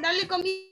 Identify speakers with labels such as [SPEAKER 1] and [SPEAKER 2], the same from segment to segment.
[SPEAKER 1] Dale comida.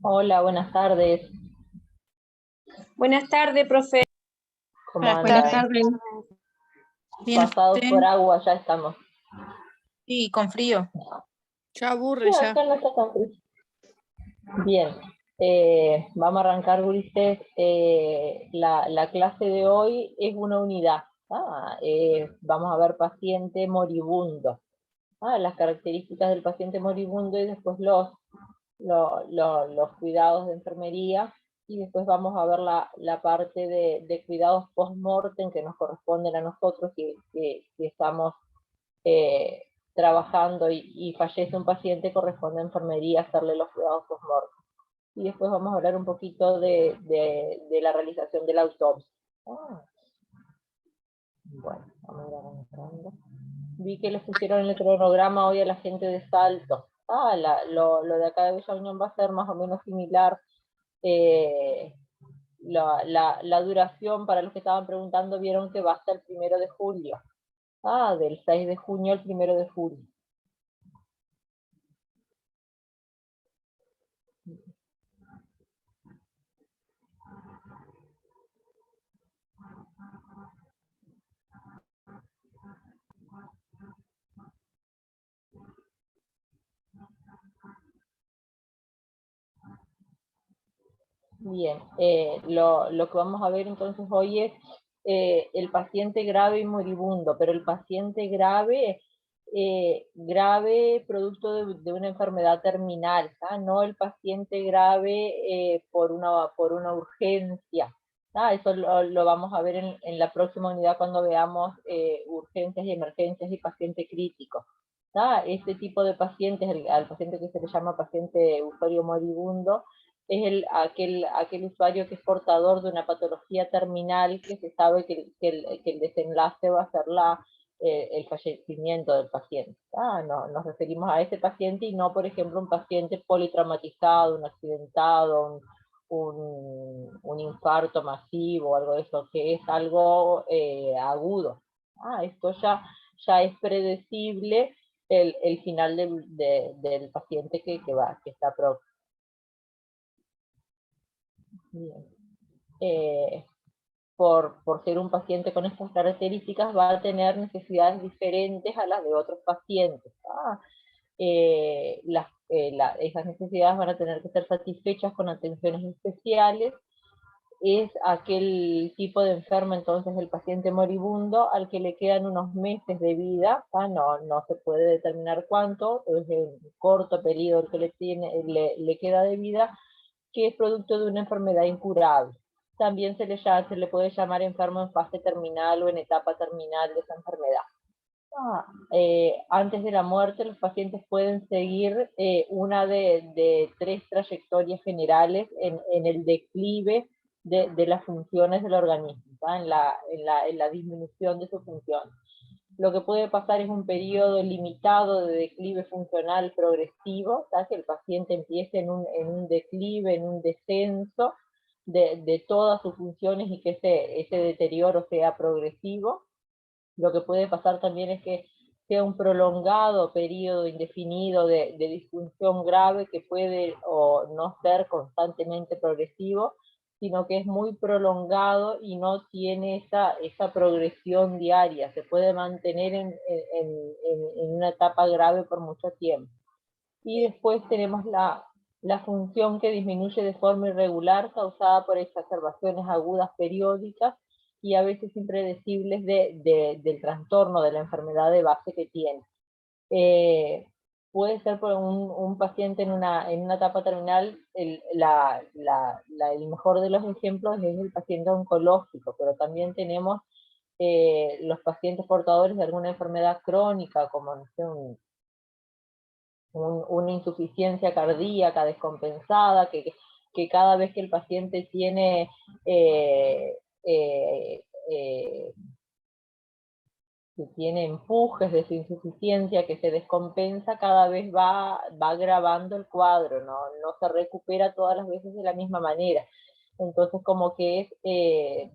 [SPEAKER 1] Hola, buenas tardes.
[SPEAKER 2] Buenas tardes, profe.
[SPEAKER 1] ¿Cómo
[SPEAKER 3] Buenas
[SPEAKER 1] andan?
[SPEAKER 3] tardes. Bien,
[SPEAKER 1] Pasados
[SPEAKER 3] usted.
[SPEAKER 1] por agua, ya estamos.
[SPEAKER 3] Sí, con frío. Ya aburre
[SPEAKER 1] Sí,
[SPEAKER 3] ya.
[SPEAKER 1] acá no está tan frío. Bien, vamos a arrancar, Ulises. La clase de hoy es una unidad. Vamos a ver paciente moribundo. Las características del paciente moribundo y después los cuidados de enfermería. Y después vamos a ver la parte de cuidados post-mortem que nos corresponden a nosotros que estamos trabajando y fallece un paciente, corresponde a enfermería hacerle los cuidados post-mortem. Y después vamos a hablar un poquito de la realización de la autopsia. Bueno, vamos a ir avanzando. Vi que les pusieron en el cronograma hoy a la gente de Salto. Lo de acá de Bella Unión va a ser más o menos similar. La duración, para los que estaban preguntando, vieron que va hasta el 1 de julio. Del 6 de junio al 1 de julio. Bien, lo que vamos a ver entonces hoy es el paciente grave y moribundo, pero el paciente grave, producto de una enfermedad terminal, no el paciente grave por una urgencia. Eso lo vamos a ver en la próxima unidad cuando veamos urgencias y emergencias y paciente crítico. Este tipo de pacientes, al paciente que se le llama paciente usuario moribundo, es aquel usuario que es portador de una patología terminal que se sabe que el desenlace va a ser el fallecimiento del paciente. Nos referimos a ese paciente y no, por ejemplo, un paciente politraumatizado, un accidentado, un infarto masivo, algo de eso, que es algo agudo. Esto ya es predecible el final del paciente que está próximo. Por ser un paciente con estas características, va a tener necesidades diferentes a las de otros pacientes. Esas necesidades van a tener que ser satisfechas con atenciones especiales. Es aquel tipo de enfermo, entonces, el paciente moribundo, al que le quedan unos meses de vida, no se puede determinar cuánto, es el corto periodo que le queda de vida, que es producto de una enfermedad incurable. También se le puede llamar enfermo en fase terminal o en etapa terminal de esa enfermedad. Antes de la muerte, los pacientes pueden seguir una de 3 trayectorias generales en el declive de las funciones del organismo, en la disminución de sus funciones. Lo que puede pasar es un periodo limitado de declive funcional progresivo, que el paciente empiece en un declive, en un descenso de todas sus funciones y que ese deterioro sea progresivo. Lo que puede pasar también es que sea un prolongado periodo indefinido de disfunción grave que puede o no ser constantemente progresivo, sino que es muy prolongado y no tiene esa progresión diaria, se puede mantener en una etapa grave por mucho tiempo. Y después tenemos la función que disminuye de forma irregular, causada por exacerbaciones agudas periódicas y a veces impredecibles del trastorno de la enfermedad de base que tiene. Puede ser por un paciente en una etapa terminal, el mejor de los ejemplos es el paciente oncológico, pero también tenemos los pacientes portadores de alguna enfermedad crónica, como no sé, una insuficiencia cardíaca descompensada, que cada vez que el paciente tiene que tiene empujes de su insuficiencia, que se descompensa, cada vez va agravando el cuadro, no se recupera todas las veces de la misma manera. Entonces, como que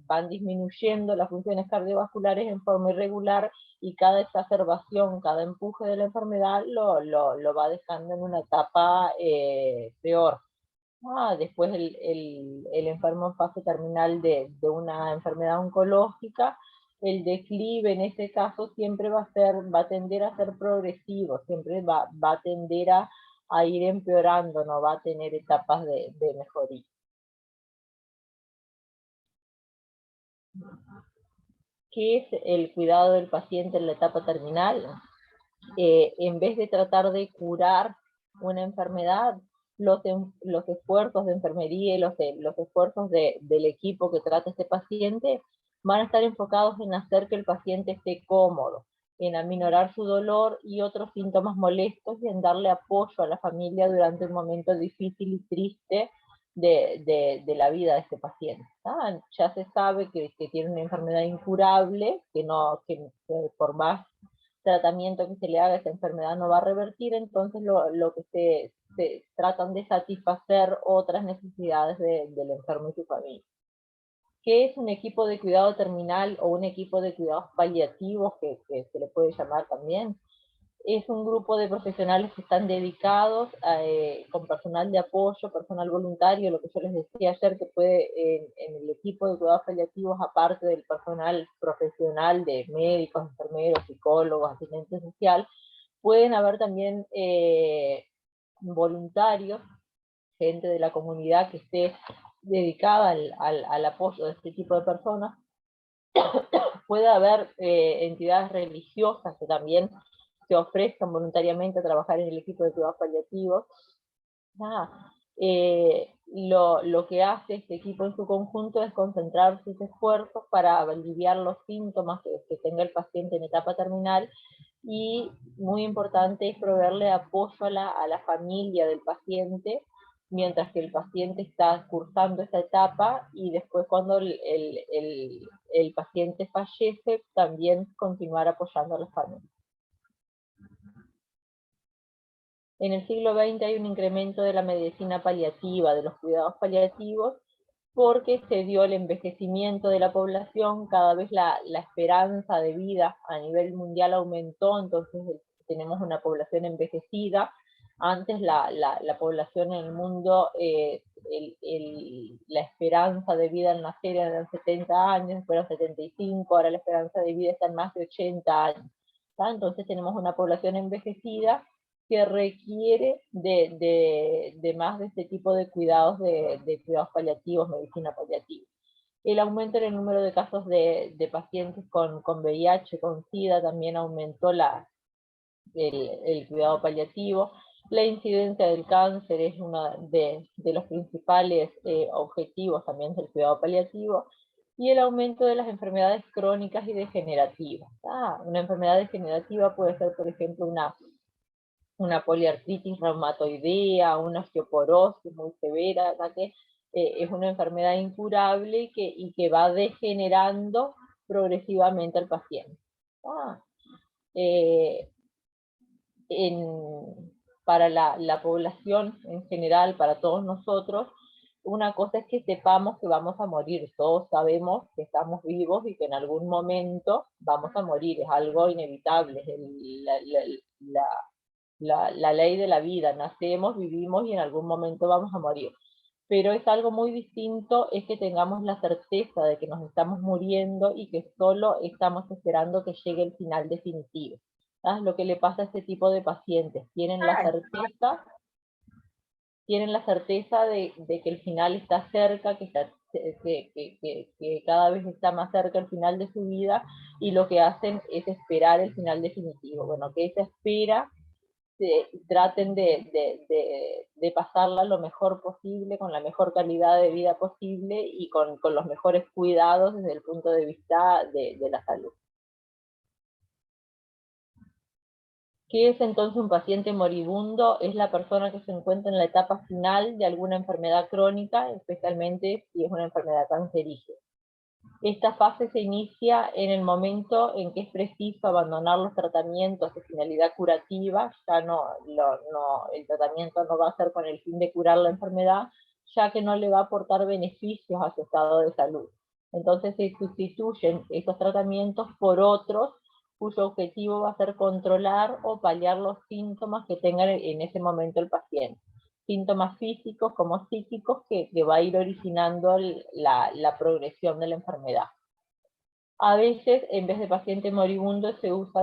[SPEAKER 1] van disminuyendo las funciones cardiovasculares en forma irregular y cada exacerbación, cada empuje de la enfermedad lo va dejando en una etapa peor. Después el enfermo en fase terminal de una enfermedad oncológica, el declive en ese caso siempre va a tender a ser progresivo, siempre va a tender a ir empeorando, no va a tener etapas de mejoría. ¿Qué es el cuidado del paciente en la etapa terminal? En vez de tratar de curar una enfermedad, los esfuerzos de enfermería y los esfuerzos del equipo que trata a este paciente van a estar enfocados en hacer que el paciente esté cómodo, en aminorar su dolor y otros síntomas molestos y en darle apoyo a la familia durante un momento difícil y triste de la vida de este paciente. Ya se sabe que tiene una enfermedad incurable, que por más tratamiento que se le haga, esa enfermedad no va a revertir, entonces lo que se tratan de satisfacer otras necesidades del enfermo y su familia. ¿Qué es un equipo de cuidado terminal o un equipo de cuidados paliativos, que se le puede llamar también? Es un grupo de profesionales que están dedicados con personal de apoyo, personal voluntario, lo que yo les decía ayer, que puede en el equipo de cuidados paliativos, aparte del personal profesional de médicos, enfermeros, psicólogos, asistente social, pueden haber también voluntarios, gente de la comunidad que esté dedicada al apoyo de este tipo de personas. Puede haber entidades religiosas que también se ofrezcan voluntariamente a trabajar en el equipo de cuidados paliativos. Lo que hace este equipo en su conjunto es concentrar sus esfuerzos para aliviar los síntomas que tenga el paciente en etapa terminal, y muy importante es proveerle apoyo a la familia del paciente mientras que el paciente está cursando esta etapa, y después cuando el paciente fallece también continuar apoyando a la familia. En el siglo XX hay un incremento de la medicina paliativa, de los cuidados paliativos, porque se dio el envejecimiento de la población, cada vez la esperanza de vida a nivel mundial aumentó, entonces tenemos una población envejecida. Antes la población en el mundo, la esperanza de vida al nacer eran 70 años, fueron 75, ahora la esperanza de vida está en más de 80 años. Entonces tenemos una población envejecida que requiere de más de este tipo de cuidados, de cuidados paliativos, medicina paliativa. El aumento en el número de casos de pacientes con VIH, con SIDA, también aumentó el cuidado paliativo. La incidencia del cáncer es uno de los principales objetivos también del cuidado paliativo, y el aumento de las enfermedades crónicas y degenerativas. Una enfermedad degenerativa puede ser, por ejemplo, una poliartritis reumatoidea, una osteoporosis muy severa, que es una enfermedad incurable y que va degenerando progresivamente al paciente. Para la población en general, para todos nosotros, una cosa es que sepamos que vamos a morir. Todos sabemos que estamos vivos y que en algún momento vamos a morir, es algo inevitable, es la ley de la vida, nacemos, vivimos y en algún momento vamos a morir. Pero es algo muy distinto, es que tengamos la certeza de que nos estamos muriendo y que solo estamos esperando que llegue el final definitivo. ¿Sabes lo que le pasa a este tipo de pacientes? Tienen la certeza de que el final está cerca, que cada vez está más cerca el final de su vida, y lo que hacen es esperar el final definitivo. Bueno, que esa espera traten de pasarla lo mejor posible, con la mejor calidad de vida posible y con los mejores cuidados desde el punto de vista de la salud. ¿Qué es entonces un paciente moribundo? Es la persona que se encuentra en la etapa final de alguna enfermedad crónica, especialmente si es una enfermedad cancerígena. Esta fase se inicia en el momento en que es preciso abandonar los tratamientos de finalidad curativa. Ya el tratamiento no va a ser con el fin de curar la enfermedad, ya que no le va a aportar beneficios a su estado de salud. Entonces se sustituyen esos tratamientos por otros cuyo objetivo va a ser controlar o paliar los síntomas que tenga en ese momento el paciente. Síntomas físicos como psíquicos que va a ir originando la progresión de la enfermedad. A veces, en vez de paciente moribundo, se usa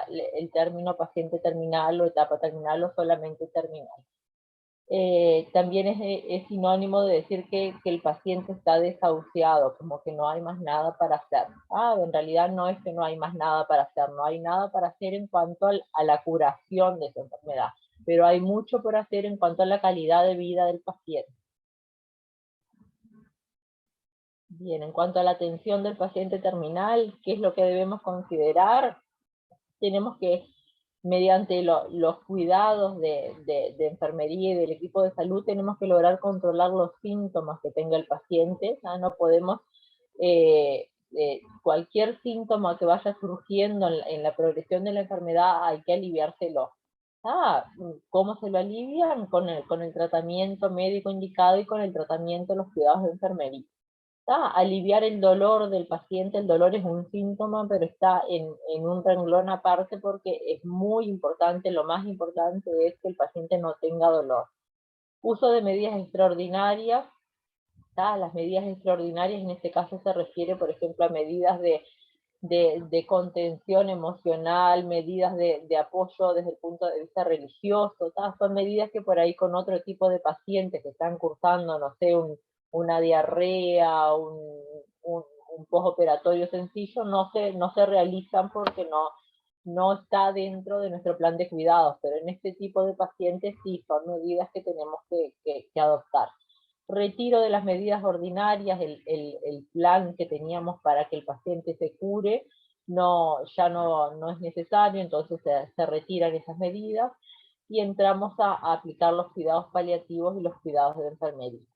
[SPEAKER 1] el término paciente terminal o etapa terminal o solamente terminal. También es sinónimo de decir que el paciente está desahuciado, como que no hay más nada para hacer. En realidad no es que no hay más nada para hacer, no hay nada para hacer en cuanto a la curación de esa enfermedad, pero hay mucho por hacer en cuanto a la calidad de vida del paciente. Bien, en cuanto a la atención del paciente terminal, ¿qué es lo que debemos considerar? tenemos que, mediante los cuidados de enfermería y del equipo de salud, tenemos que lograr controlar los síntomas que tenga el paciente. No podemos, cualquier síntoma que vaya surgiendo en la progresión de la enfermedad, hay que aliviárselo. ¿Cómo se lo alivian? Con el tratamiento médico indicado y con el tratamiento, los cuidados de enfermería. Aliviar el dolor del paciente. El dolor es un síntoma, pero está en un renglón aparte, porque es muy importante, lo más importante es que el paciente no tenga dolor. Uso de medidas extraordinarias. Las medidas extraordinarias en este caso se refiere, por ejemplo, a medidas de contención emocional, medidas de apoyo desde el punto de vista religioso. Son medidas que por ahí con otro tipo de pacientes que están cursando, no sé, una diarrea, un postoperatorio sencillo, no se realizan porque no está dentro de nuestro plan de cuidados, pero en este tipo de pacientes sí son medidas que tenemos que adoptar. Retiro de las medidas ordinarias. El plan que teníamos para que el paciente se cure ya no es necesario, entonces se retiran esas medidas y entramos a aplicar los cuidados paliativos y los cuidados de enfermería.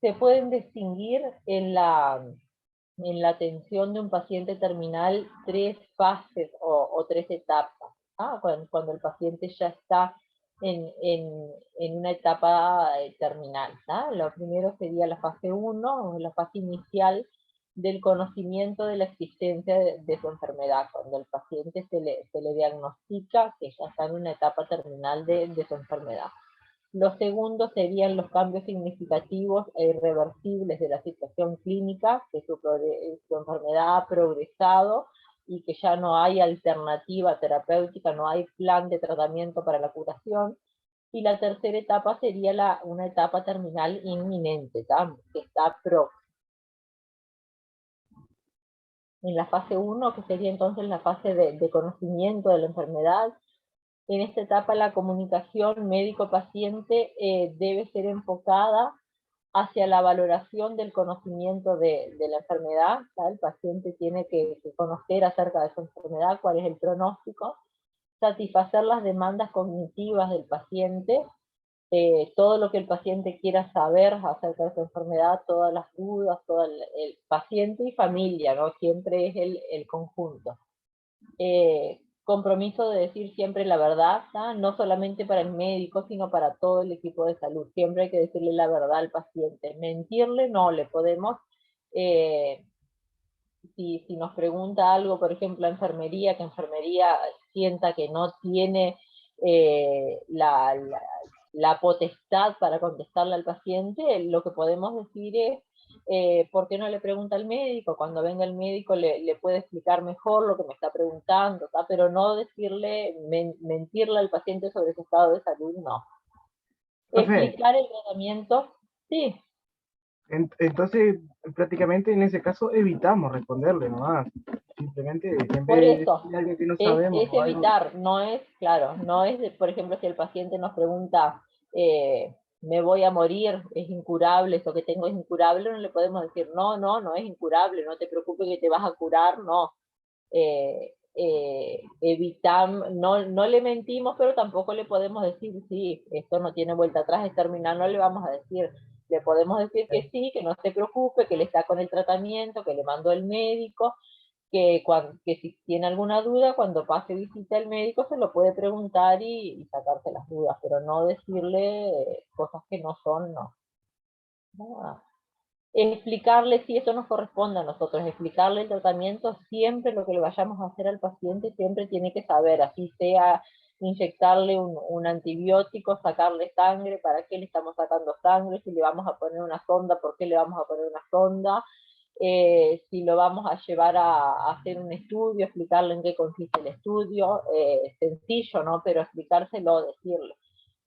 [SPEAKER 1] Se pueden distinguir en la atención de un paciente terminal 3 fases o 3 etapas. Cuando el paciente ya está en una etapa terminal. Lo primero sería la fase 1, la fase inicial del conocimiento de la existencia de su enfermedad, cuando el paciente se le diagnostica que ya está en una etapa terminal de su enfermedad. Los segundos serían los cambios significativos e irreversibles de la situación clínica, que su enfermedad ha progresado y que ya no hay alternativa terapéutica, no hay plan de tratamiento para la curación. Y la tercera etapa sería una etapa terminal inminente, que está próxima. En la fase 1, que sería entonces la fase de conocimiento de la enfermedad, en esta etapa la comunicación médico-paciente debe ser enfocada hacia la valoración del conocimiento de la enfermedad. El paciente tiene que conocer acerca de su enfermedad, cuál es el pronóstico, satisfacer las demandas cognitivas del paciente, todo lo que el paciente quiera saber acerca de su enfermedad, todas las dudas, todo el paciente y familia, ¿no? Siempre es el conjunto. Compromiso de decir siempre la verdad, no solamente para el médico, sino para todo el equipo de salud. Siempre hay que decirle la verdad al paciente. Mentirle no le podemos. Si nos pregunta algo, por ejemplo, que enfermería sienta que no tiene la potestad para contestarle al paciente, lo que podemos decir es, ¿por qué no le pregunta al médico? Cuando venga el médico le puede explicar mejor lo que me está preguntando, pero no decirle, mentirle al paciente sobre su estado de salud, no.
[SPEAKER 4] Profe,
[SPEAKER 1] Explicar el tratamiento, sí.
[SPEAKER 4] entonces prácticamente en ese caso evitamos responderle nomás. Simplemente
[SPEAKER 1] Por
[SPEAKER 4] siempre
[SPEAKER 1] eso,
[SPEAKER 4] decir algo que no
[SPEAKER 1] es
[SPEAKER 4] sabemos o algo.
[SPEAKER 1] evitar, no es, claro, no es, por ejemplo, si el paciente nos pregunta, me voy a morir, es incurable, esto que tengo es incurable, no le podemos decir, no es incurable, no te preocupes que te vas a curar, no. No le mentimos, pero tampoco le podemos decir, sí, esto no tiene vuelta atrás, es terminal, no le vamos a decir. Le podemos decir que sí, que no se preocupe, que él está con el tratamiento, que le mandó el médico, que si tiene alguna duda, cuando pase visita al médico se lo puede preguntar y sacarse las dudas, pero no decirle cosas que no son, no. Explicarle si eso nos corresponde a nosotros, explicarle el tratamiento, siempre lo que le vayamos a hacer al paciente, siempre tiene que saber, así sea inyectarle un antibiótico, sacarle sangre, para qué le estamos sacando sangre, si le vamos a poner una sonda, por qué le vamos a poner una sonda, si lo vamos a llevar a hacer un estudio, explicarle en qué consiste el estudio, sencillo, ¿no? Pero explicárselo, decirle.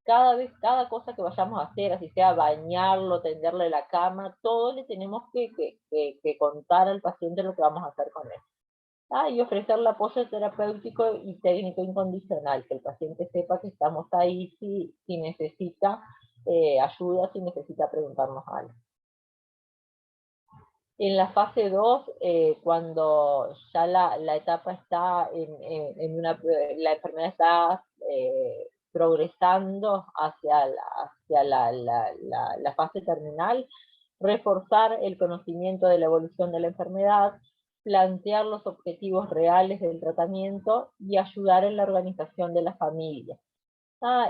[SPEAKER 1] Cada cosa que vayamos a hacer, así sea bañarlo, tenderle la cama, todo le tenemos que contar al paciente lo que vamos a hacer con él. Y ofrecerle apoyo terapéutico y técnico incondicional, que el paciente sepa que estamos ahí si necesita ayuda, si necesita preguntarnos algo. En la fase 2, cuando ya la etapa está la enfermedad está progresando hacia la fase terminal, reforzar el conocimiento de la evolución de la enfermedad, plantear los objetivos reales del tratamiento y ayudar en la organización de la familia.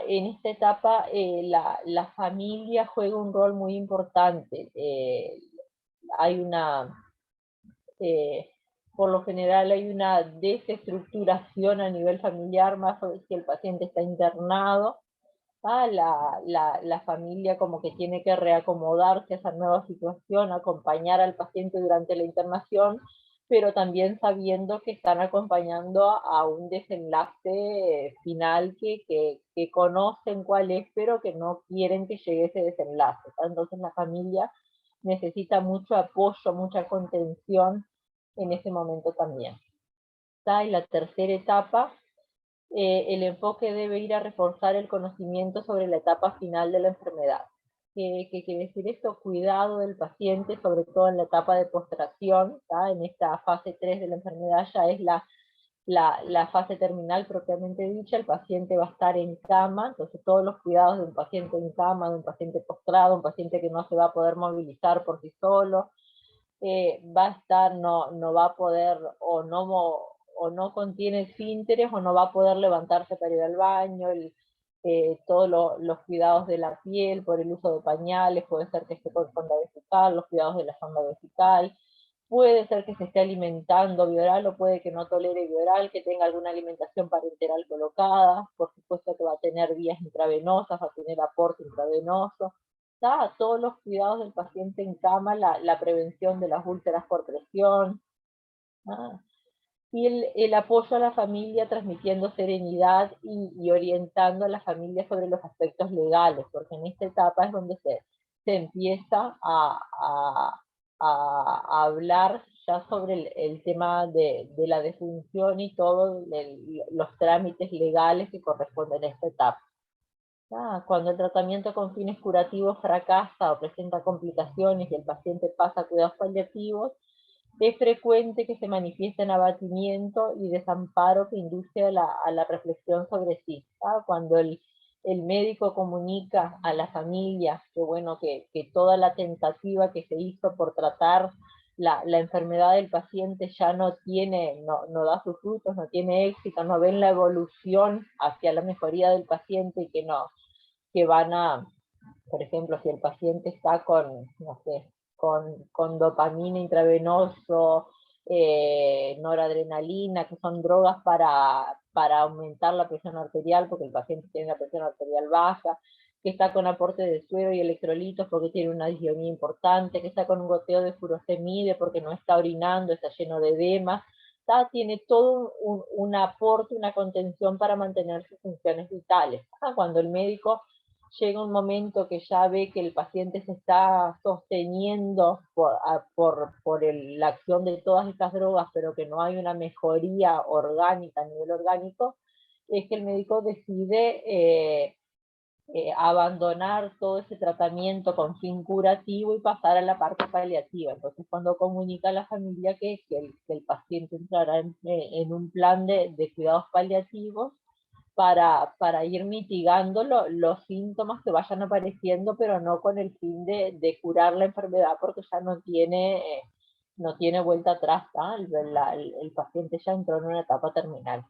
[SPEAKER 1] En esta etapa la familia juega un rol muy importante. Hay por lo general hay una desestructuración a nivel familiar, más si el paciente está internado. La familia como que tiene que reacomodarse a esa nueva situación, acompañar al paciente durante la internación, pero también sabiendo que están acompañando a un desenlace final que conocen cuál es, pero que no quieren que llegue ese desenlace. Entonces la familia necesita mucho apoyo, mucha contención en ese momento también. Y la tercera etapa, el enfoque debe ir a reforzar el conocimiento sobre la etapa final de la enfermedad. ¿Qué quiere decir esto? Cuidado del paciente, sobre todo en la etapa de postración. En esta fase 3 de la enfermedad ya es la fase terminal propiamente dicha. El paciente va a estar en cama, entonces todos los cuidados de un paciente en cama, de un paciente postrado, un paciente que no se va a poder movilizar por sí solo, va a estar, no va a poder o no contiene esfínteres o no va a poder levantarse para ir al baño, todos los cuidados de la piel por el uso de pañales, puede ser que esté con sonda vesical, los cuidados de la sonda vesical, puede ser que se esté alimentando bioral o puede que no tolere bioral, que tenga alguna alimentación parenteral colocada, por supuesto que va a tener vías intravenosas, va a tener aporte intravenoso. Todos los cuidados del paciente en cama, la prevención de las úlceras por presión, y el apoyo a la familia transmitiendo serenidad y orientando a la familia sobre los aspectos legales, porque en esta etapa es donde se empieza a hablar ya sobre el tema de la defunción y todos los trámites legales que corresponden a esta etapa. Cuando el tratamiento con fines curativos fracasa o presenta complicaciones y el paciente pasa a cuidados paliativos, es frecuente que se manifiesten abatimiento y desamparo que induce a la reflexión sobre sí. Cuando el médico comunica a la familia que toda la tentativa que se hizo por tratar la enfermedad del paciente ya no da sus frutos, no tiene éxito, no ven la evolución hacia la mejoría del paciente y que van a, por ejemplo, si el paciente está con, no sé, con dopamina intravenoso, noradrenalina, que son drogas para aumentar la presión arterial, porque el paciente tiene la presión arterial baja, que está con aporte de suero y electrolitos porque tiene una disionía importante, que está con un goteo de furosemide porque no está orinando, está lleno de edema, tiene todo un aporte, una contención para mantener sus funciones vitales. Cuando el médico llega un momento que ya ve que el paciente se está sosteniendo por la acción de todas estas drogas, pero que no hay una mejoría orgánica a nivel orgánico, es que el médico decide abandonar todo ese tratamiento con fin curativo y pasar a la parte paliativa. Entonces, cuando comunica a la familia que el paciente entrará en un plan de cuidados paliativos, para ir mitigando los síntomas que vayan apareciendo, pero no con el fin de curar la enfermedad, porque ya no tiene vuelta atrás, el paciente ya entró en una etapa terminal.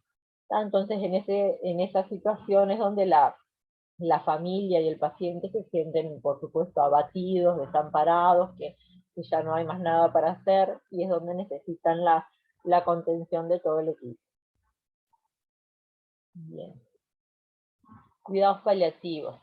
[SPEAKER 1] Entonces, en esas situaciones donde la familia y el paciente se sienten, por supuesto, abatidos, desamparados, que ya no hay más nada para hacer, y es donde necesitan la contención de todo el equipo. Bien. Cuidados paliativos.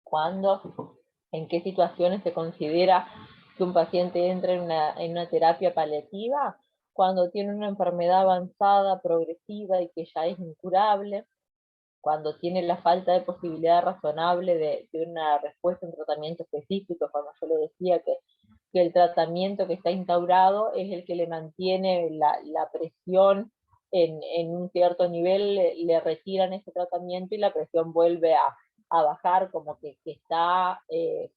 [SPEAKER 1] ¿Cuándo? ¿En qué situaciones se considera que un paciente entra en una terapia paliativa? Cuando tiene una enfermedad avanzada, progresiva y que ya es incurable, cuando tiene la falta de posibilidad razonable de una respuesta en tratamiento específico, cuando yo le decía que el tratamiento que está instaurado es el que le mantiene la presión en un cierto nivel, le retiran ese tratamiento y la presión vuelve a bajar, como que está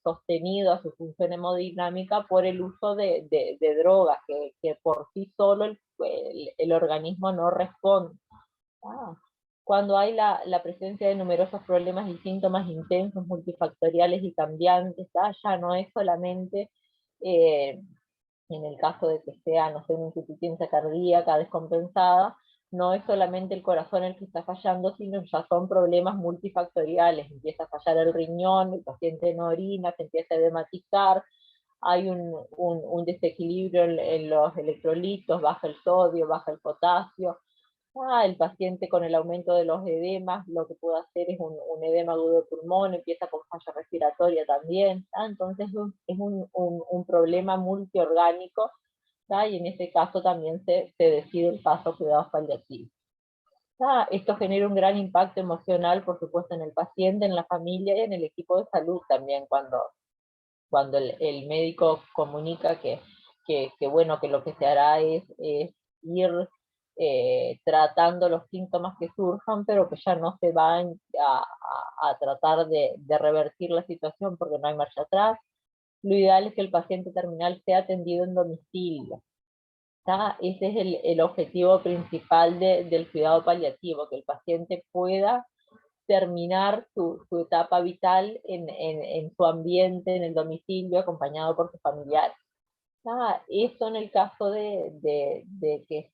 [SPEAKER 1] sostenido a su función hemodinámica por el uso de drogas, que por sí solo el organismo no responde. Ah, cuando hay la presencia de numerosos problemas y síntomas intensos, multifactoriales y cambiantes, ya no es solamente en el caso de que sea, no sé, una insuficiencia cardíaca descompensada, no es solamente el corazón el que está fallando, sino ya son problemas multifactoriales. Empieza a fallar el riñón, el paciente no orina, se empieza a edematizar, hay un desequilibrio en los electrolitos, baja el sodio, baja el potasio. El paciente con el aumento de los edemas, lo que puede hacer es un edema agudo de pulmón, empieza con falla respiratoria también. Entonces es un problema multiorgánico, y en ese caso también se decide el paso a cuidados paliativos. Esto genera un gran impacto emocional, por supuesto, en el paciente, en la familia y en el equipo de salud también, cuando el médico comunica bueno, que lo que se hará es ir tratando los síntomas que surjan, pero que ya no se van a tratar de revertir la situación porque no hay marcha atrás. Lo ideal es que el paciente terminal sea atendido en domicilio. Ese es el objetivo principal del cuidado paliativo, que el paciente pueda terminar su etapa vital en su ambiente, en el domicilio, acompañado por sus familiares. Eso en el caso de que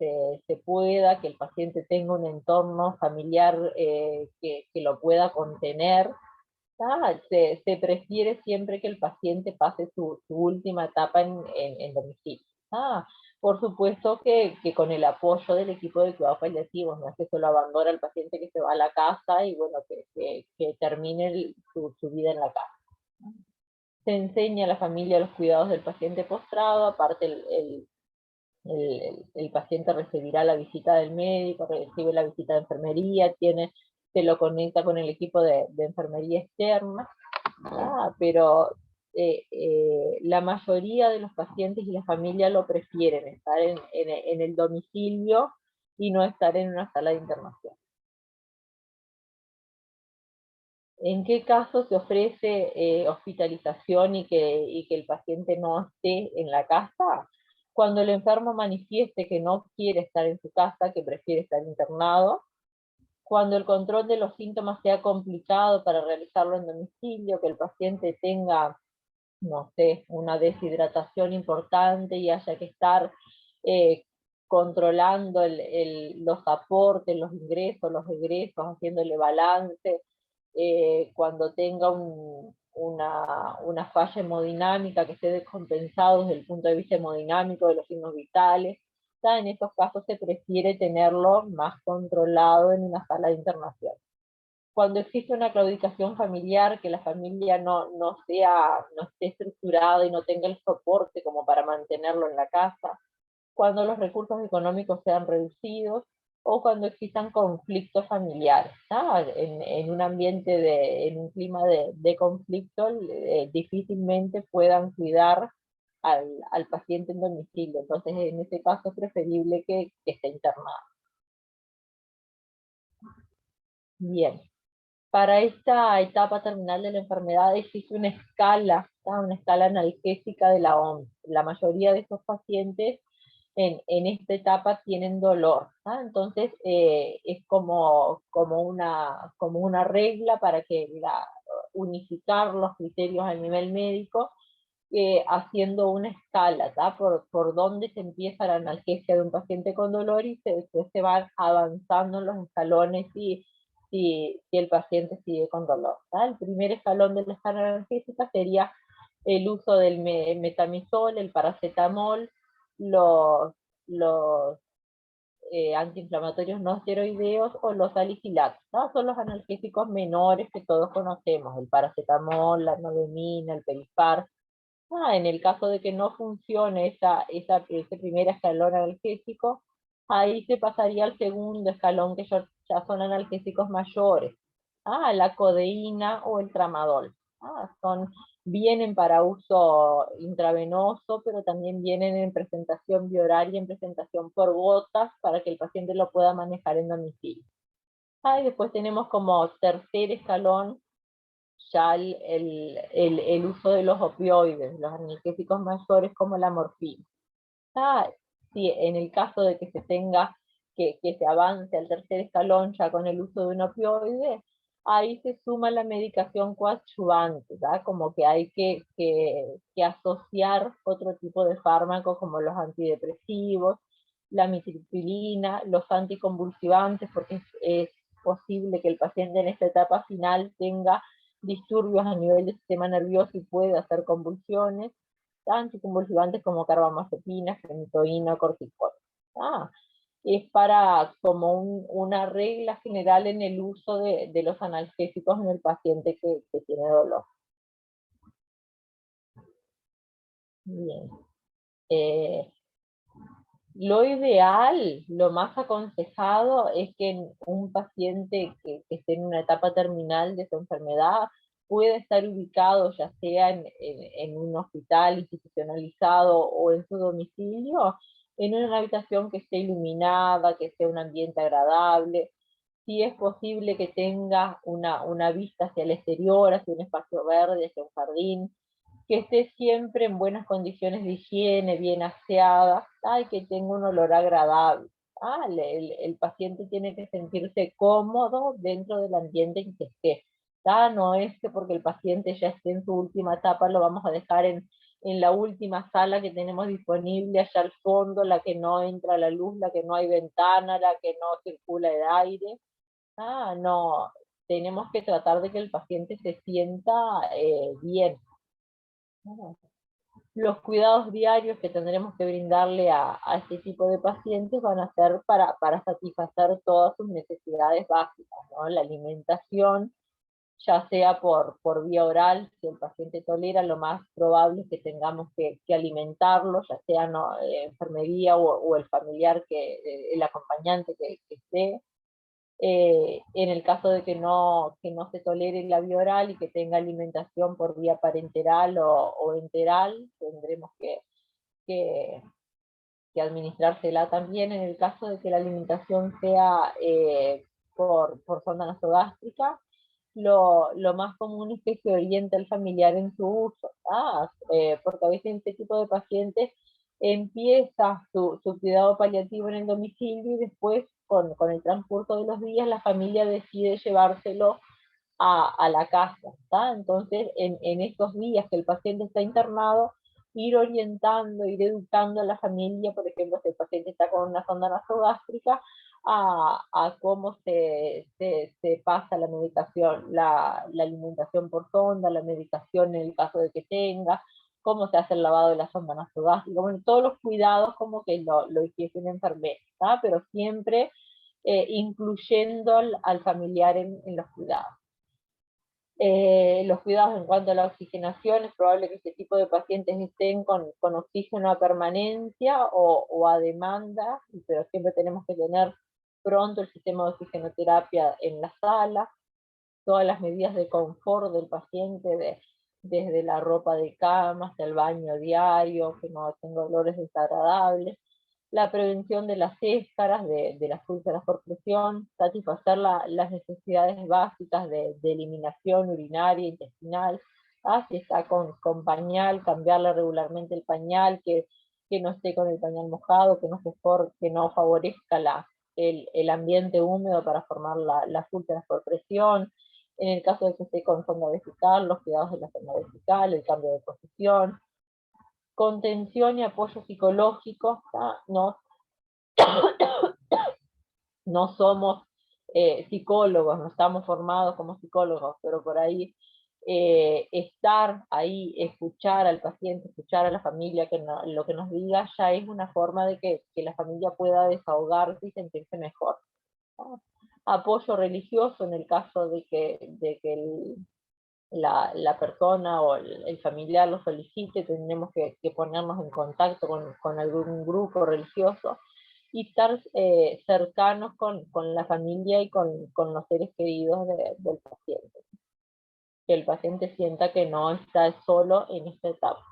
[SPEAKER 1] se pueda, que el paciente tenga un entorno familiar que lo pueda contener. Se prefiere siempre que el paciente pase su última etapa en domicilio. Por supuesto que con el apoyo del equipo de cuidados paliativos, no es que se lo abandona al paciente que se va a la casa y bueno, que termine su vida en la casa. Se enseña a la familia los cuidados del paciente postrado, aparte el paciente recibirá la visita del médico, recibe la visita de enfermería, se lo conecta con el equipo de enfermería externa, pero la mayoría de los pacientes y la familia lo prefieren, estar en el domicilio y no estar en una sala de internación. ¿En qué caso se ofrece hospitalización y que el paciente no esté en la casa? Cuando el enfermo manifieste que no quiere estar en su casa, que prefiere estar internado. Cuando el control de los síntomas sea complicado para realizarlo en domicilio, que el paciente tenga, no sé, una deshidratación importante y haya que estar controlando los aportes, los ingresos, los egresos, haciéndole balance, cuando tenga una falla hemodinámica que esté descompensado desde el punto de vista hemodinámico de los signos vitales. En estos casos se prefiere tenerlo más controlado en una sala de internación. Cuando existe una claudicación familiar, que la familia no esté estructurada y no tenga el soporte como para mantenerlo en la casa, cuando los recursos económicos sean reducidos, o cuando existan conflictos familiares. En un ambiente, en un clima de conflicto, difícilmente puedan cuidar al paciente en domicilio. Entonces, en ese caso es preferible que esté internado. Bien. Para esta etapa terminal de la enfermedad existe una escala analgésica de la OMS. La mayoría de estos pacientes en esta etapa tienen dolor. Entonces es como una regla para unificar los criterios a nivel médico, haciendo una escala por donde se empieza la analgesia de un paciente con dolor y después se van avanzando en los escalones si el paciente sigue con dolor. El primer escalón de la escala analgésica sería el uso del metamizol, el paracetamol, los antiinflamatorios no esteroideos o los salicilatos. Son los analgésicos menores que todos conocemos, el paracetamol, la nolemina, el Pelipar. En el caso de que no funcione ese primer escalón analgésico, ahí se pasaría al segundo escalón, que ya son analgésicos mayores, la codeína o el tramadol. Vienen para uso intravenoso, pero también vienen en presentación bioral y en presentación por gotas para que el paciente lo pueda manejar en domicilio. Y después tenemos como tercer escalón ya el uso de los opioides, los analgésicos mayores como la morfina. Sí, en el caso de que se tenga que se avance al tercer escalón ya con el uso de un opioide, ahí se suma la medicación coadyuvante, ¿verdad? Como que hay que asociar otro tipo de fármacos como los antidepresivos, la mitriptilina, los anticonvulsivantes, porque es posible que el paciente en esta etapa final tenga disturbios a nivel del sistema nervioso y pueda hacer convulsiones, anticonvulsivantes como carbamazepina, fenitoína, corticoides. Es para como una regla general en el uso de los analgésicos en el paciente que tiene dolor. Bien. Lo ideal, lo más aconsejado es que en un paciente que esté en una etapa terminal de su enfermedad pueda estar ubicado ya sea en un hospital institucionalizado o en su domicilio, en una habitación que esté iluminada, que sea un ambiente agradable. Si es posible que tenga una vista hacia el exterior, hacia un espacio verde, hacia un jardín, que esté siempre en buenas condiciones de higiene, bien aseada, y que tenga un olor agradable. El paciente tiene que sentirse cómodo dentro del ambiente en que esté. No es que porque el paciente ya esté en su última etapa lo vamos a dejar en la última sala que tenemos disponible, allá al fondo, la que no entra la luz, la que no hay ventana, la que no circula el aire. No, tenemos que tratar de que el paciente se sienta bien. Los cuidados diarios que tendremos que brindarle a este tipo de pacientes van a ser para satisfacer todas sus necesidades básicas, ¿no? La alimentación, ya sea por vía oral, si el paciente tolera, lo más probable es que tengamos que alimentarlo, ya sea ¿no? Enfermería o el familiar, el acompañante que esté. En el caso de que no se tolere la vía oral y que tenga alimentación por vía parenteral o enteral, tendremos que administrársela también. En el caso de que la alimentación sea por sonda nasogástrica, lo más común es que se oriente al familiar en su uso, porque a veces este tipo de pacientes empieza su cuidado paliativo en el domicilio y después con el transcurso de los días la familia decide llevárselo a la casa. Entonces, en estos días que el paciente está internado, ir orientando, ir educando a la familia, por ejemplo, si el paciente está con una sonda nasogástrica, a cómo se pasa la medicación, la alimentación por sonda, la medicación en el caso de que tenga, cómo se hace el lavado de la sonda nasogástrica, bueno, todos los cuidados como que lo hiciese una enfermera, pero siempre incluyendo al familiar en los cuidados. Los cuidados en cuanto a la oxigenación, es probable que este tipo de pacientes estén con oxígeno a permanencia o a demanda, pero siempre tenemos que tener pronto el sistema de oxigenoterapia en la sala, todas las medidas de confort del paciente, desde la ropa de cama hasta el baño diario, que no tenga olores desagradables, la prevención de las escaras, de las úlceras por presión, satisfacer las necesidades básicas de eliminación urinaria, intestinal, si está con pañal, cambiarle regularmente el pañal, que no esté con el pañal mojado, que no favorezca el ambiente húmedo para formar las úlceras por presión. En el caso de que esté con sonda vesical, los cuidados de la sonda vesical, el cambio de posición, contención y apoyo psicológico. No somos psicólogos, no estamos formados como psicólogos, pero por ahí estar ahí, escuchar al paciente, escuchar a la familia, lo que nos diga, ya es una forma de que la familia pueda desahogarse y sentirse mejor. Apoyo religioso en el caso de que la persona o el familiar lo solicite, tendremos que ponernos en contacto con algún grupo religioso y estar cercanos con la familia y con los seres queridos del paciente. Que el paciente sienta que no está solo en esta etapa.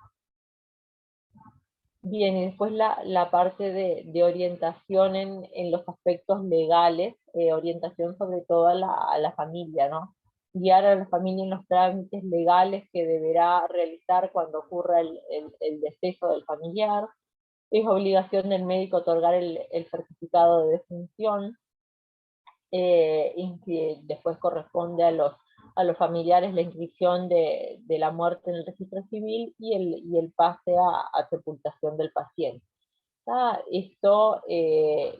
[SPEAKER 1] Bien, y después la parte de orientación en los aspectos legales, orientación sobre todo a la familia, ¿no? guiar a la familia en los trámites legales que deberá realizar cuando ocurra el deceso del familiar. Es obligación del médico otorgar el certificado de defunción, y después corresponde a los familiares la inscripción de la muerte en el registro civil y el pase a sepultación del paciente. Esto,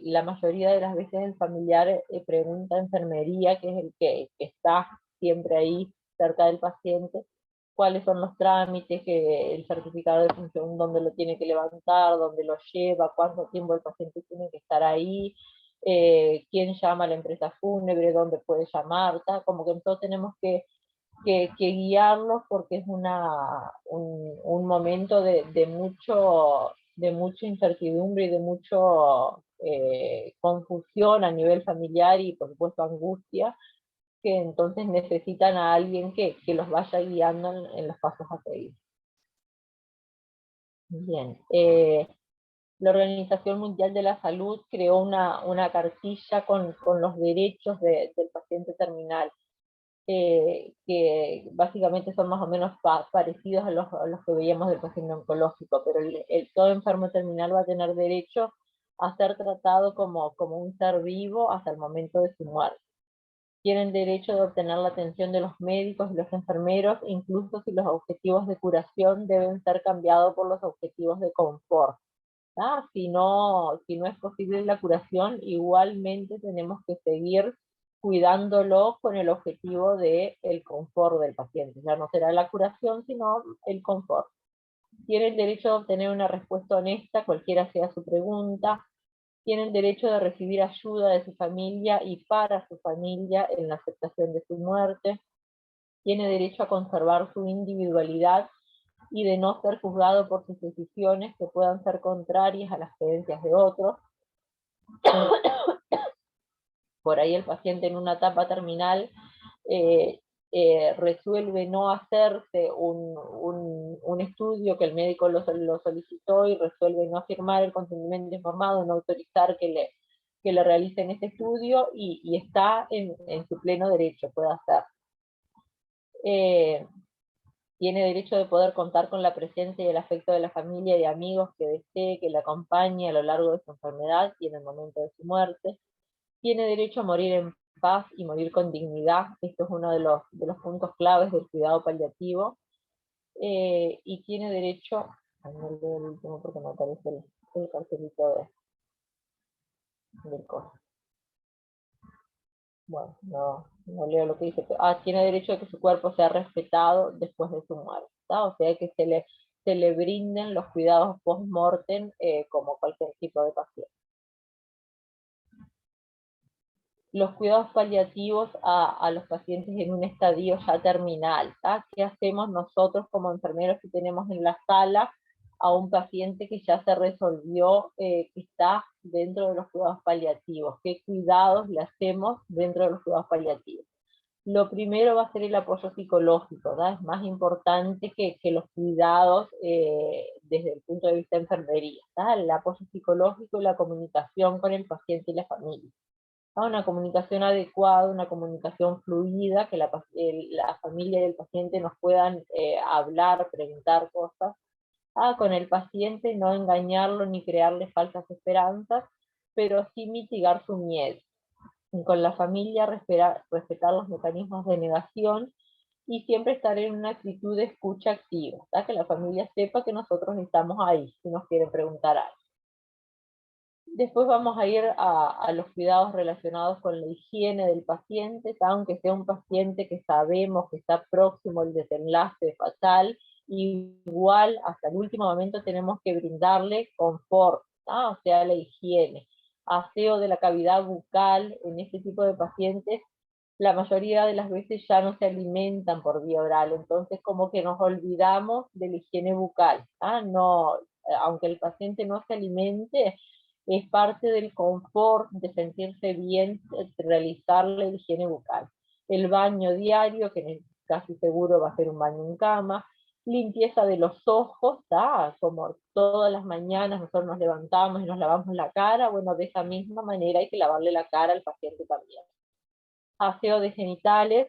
[SPEAKER 1] la mayoría de las veces el familiar pregunta a enfermería, que es el que está siempre ahí cerca del paciente, cuáles son los trámites, que el certificado de defunción, dónde lo tiene que levantar, dónde lo lleva, cuánto tiempo el paciente tiene que estar ahí, quién llama a la empresa fúnebre, dónde puede llamar, como que entonces tenemos que guiarlos, porque es un momento de mucha incertidumbre y de mucho confusión a nivel familiar y por supuesto angustia, que entonces necesitan a alguien que los vaya guiando en los pasos a seguir. Bien, la Organización Mundial de la Salud creó una cartilla con los derechos del paciente terminal, que básicamente son más o menos parecidos a los que veíamos del paciente oncológico, pero todo enfermo terminal va a tener derecho a ser tratado como un ser vivo hasta el momento de su muerte. Tienen derecho de obtener la atención de los médicos y los enfermeros, incluso si los objetivos de curación deben ser cambiados por los objetivos de confort. Si no es posible la curación, igualmente tenemos que seguir cuidándolo con el objetivo del confort del paciente. Ya no será la curación, sino el confort. Tiene el derecho a obtener una respuesta honesta, cualquiera sea su pregunta. Tiene el derecho de recibir ayuda de su familia y para su familia en la aceptación de su muerte. Tiene derecho a conservar su individualidad y de no ser juzgado por sus decisiones que puedan ser contrarias a las creencias de otros. Por ahí el paciente en una etapa terminal resuelve no hacerse un estudio que el médico lo solicitó, y resuelve no firmar el consentimiento informado, no autorizar que le realicen este estudio, y está en su pleno derecho, puede hacer. Tiene derecho de poder contar con la presencia y el afecto de la familia y amigos que desee que le acompañe a lo largo de su enfermedad y en el momento de su muerte. Tiene derecho a morir en paz y morir con dignidad. Esto es uno de los puntos claves del cuidado paliativo. Y tiene derecho, no leo el último porque me aparece el cartelito del costo. Bueno, no leo lo que dice. Tiene derecho a que su cuerpo sea respetado después de su muerte. O sea, que se le brinden los cuidados post-mortem como cualquier tipo de paciente. Los cuidados paliativos a los pacientes en un estadio ya terminal. ¿Qué hacemos nosotros como enfermeros que tenemos en la sala a un paciente que ya se resolvió, que está dentro de los cuidados paliativos? ¿Qué cuidados le hacemos dentro de los cuidados paliativos? Lo primero va a ser el apoyo psicológico, es más importante que los cuidados desde el punto de vista de enfermería. El apoyo psicológico y la comunicación con el paciente y la familia. Una comunicación adecuada, una comunicación fluida, que la familia y el paciente nos puedan hablar, preguntar cosas. Con el paciente no engañarlo ni crearle falsas esperanzas, pero sí mitigar su miedo. Y con la familia respetar los mecanismos de negación y siempre estar en una actitud de escucha activa, que la familia sepa que nosotros estamos ahí si nos quieren preguntar algo. Después vamos a ir a los cuidados relacionados con la higiene del paciente, aunque sea un paciente que sabemos que está próximo al desenlace fatal, igual hasta el último momento tenemos que brindarle confort, o sea, la higiene, aseo de la cavidad bucal. En este tipo de pacientes la mayoría de las veces ya no se alimentan por vía oral, entonces como que nos olvidamos de la higiene bucal. No, aunque el paciente no se alimente, es parte del confort de sentirse bien, realizar la higiene bucal. El baño diario, que casi seguro va a ser un baño en cama. Limpieza de los ojos, como todas las mañanas nosotros nos levantamos y nos lavamos la cara, bueno, de esa misma manera hay que lavarle la cara al paciente también. Aseo de genitales,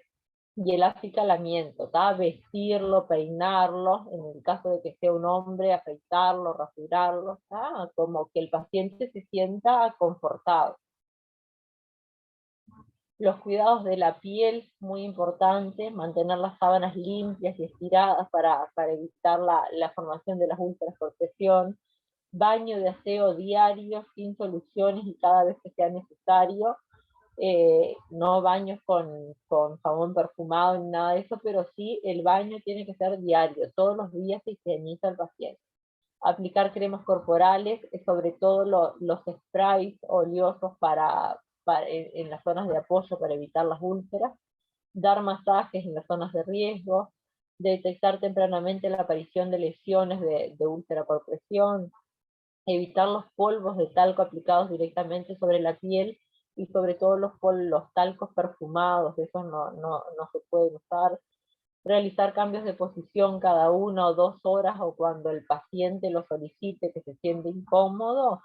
[SPEAKER 1] y el acicalamiento, vestirlo, peinarlo, en el caso de que sea un hombre, afeitarlo, rasurarlo, como que el paciente se sienta confortado. Los cuidados de la piel, muy importante, mantener las sábanas limpias y estiradas para evitar la formación de las úlceras por presión, baño de aseo diario, sin soluciones y cada vez que sea necesario, no baños con jabón perfumado ni nada de eso, pero sí el baño tiene que ser diario, todos los días se higieniza al paciente. Aplicar cremas corporales, sobre todo los sprays oleosos en las zonas de apoyo para evitar las úlceras, dar masajes en las zonas de riesgo, detectar tempranamente la aparición de lesiones de úlcera por presión, evitar los polvos de talco aplicados directamente sobre la piel y sobre todo los talcos perfumados, esos no se pueden usar. Realizar cambios de posición cada 1 o 2 horas o cuando el paciente lo solicite, que se siente incómodo,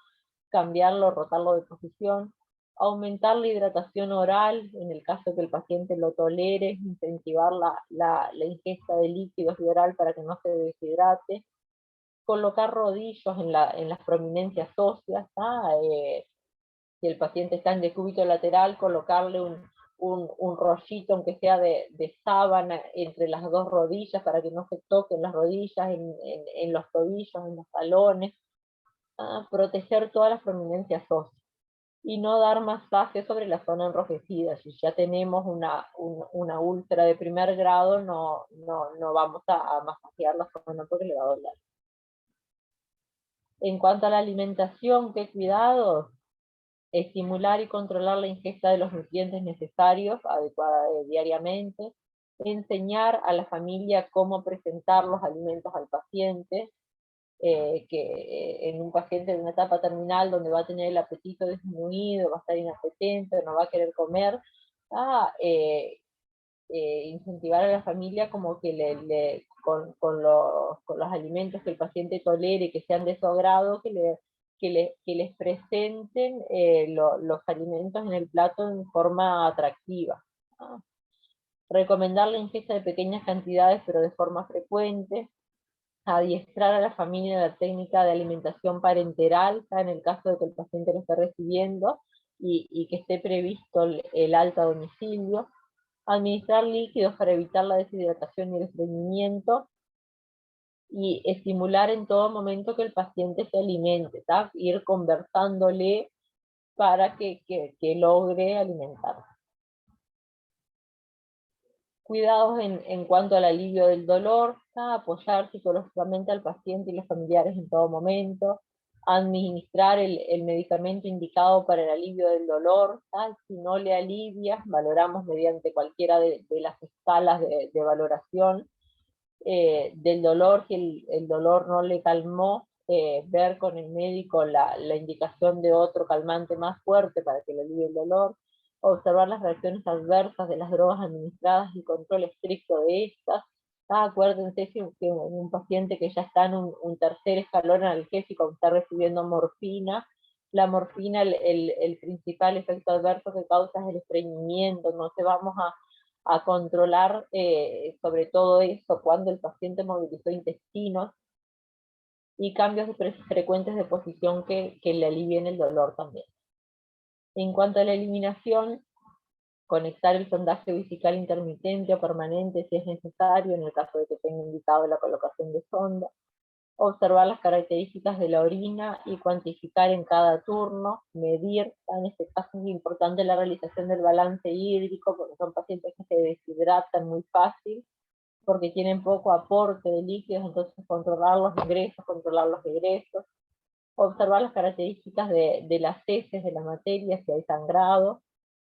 [SPEAKER 1] cambiarlo, rotarlo de posición. Aumentar la hidratación oral, en el caso de que el paciente lo tolere, incentivar la ingesta de líquidos de oral para que no se deshidrate. Colocar rodillos en las prominencias óseas, si el paciente está en decúbito lateral, colocarle un rollito, aunque sea de sábana, entre las dos rodillas para que no se toquen las rodillas, en los tobillos, en los talones, proteger todas las prominencias óseas. Y no dar masaje sobre la zona enrojecida. Si ya tenemos una úlcera de primer grado, no vamos a masajear la zona porque le va a doler. En cuanto a la alimentación, ¿qué cuidados? Estimular y controlar la ingesta de los nutrientes necesarios diariamente, enseñar a la familia cómo presentar los alimentos al paciente, que en un paciente de una etapa terminal donde va a tener el apetito disminuido, va a estar inapetente, no va a querer comer, incentivar a la familia como que con los alimentos que el paciente tolere, que sean de su agrado, que les presenten los alimentos en el plato en forma atractiva. Recomendar la ingesta de pequeñas cantidades pero de forma frecuente. Adiestrar a la familia en la técnica de alimentación parenteral, en el caso de que el paciente lo esté recibiendo, y que esté previsto el alta a domicilio. Administrar líquidos para evitar la deshidratación y el estreñimiento, y estimular en todo momento que el paciente se alimente, ir conversándole para que logre alimentarse. Cuidados en cuanto al alivio del dolor, apoyar psicológicamente al paciente y los familiares en todo momento, administrar el medicamento indicado para el alivio del dolor, si no le alivia, valoramos mediante cualquiera de las escalas de valoración del dolor, si el dolor no le calmó, ver con el médico la indicación de otro calmante más fuerte para que le alivie el dolor, observar las reacciones adversas de las drogas administradas y control estricto de estas. Acuérdense que un paciente que ya está en un tercer escalón analgésico, está recibiendo morfina, la morfina, el principal efecto adverso que causa es el estreñimiento. Entonces vamos a controlar sobre todo eso cuando el paciente movilizó intestinos, y cambios frecuentes de posición que le alivien el dolor también. En cuanto a la eliminación, conectar el sondaje vesical intermitente o permanente si es necesario, en el caso de que tenga indicado la colocación de sonda. Observar las características de la orina y cuantificar en cada turno, medir. En este caso es importante la realización del balance hídrico, porque son pacientes que se deshidratan muy fácil, porque tienen poco aporte de líquidos, entonces controlar los ingresos, controlar los egresos. Observar las características de las heces de la materia, si hay sangrado,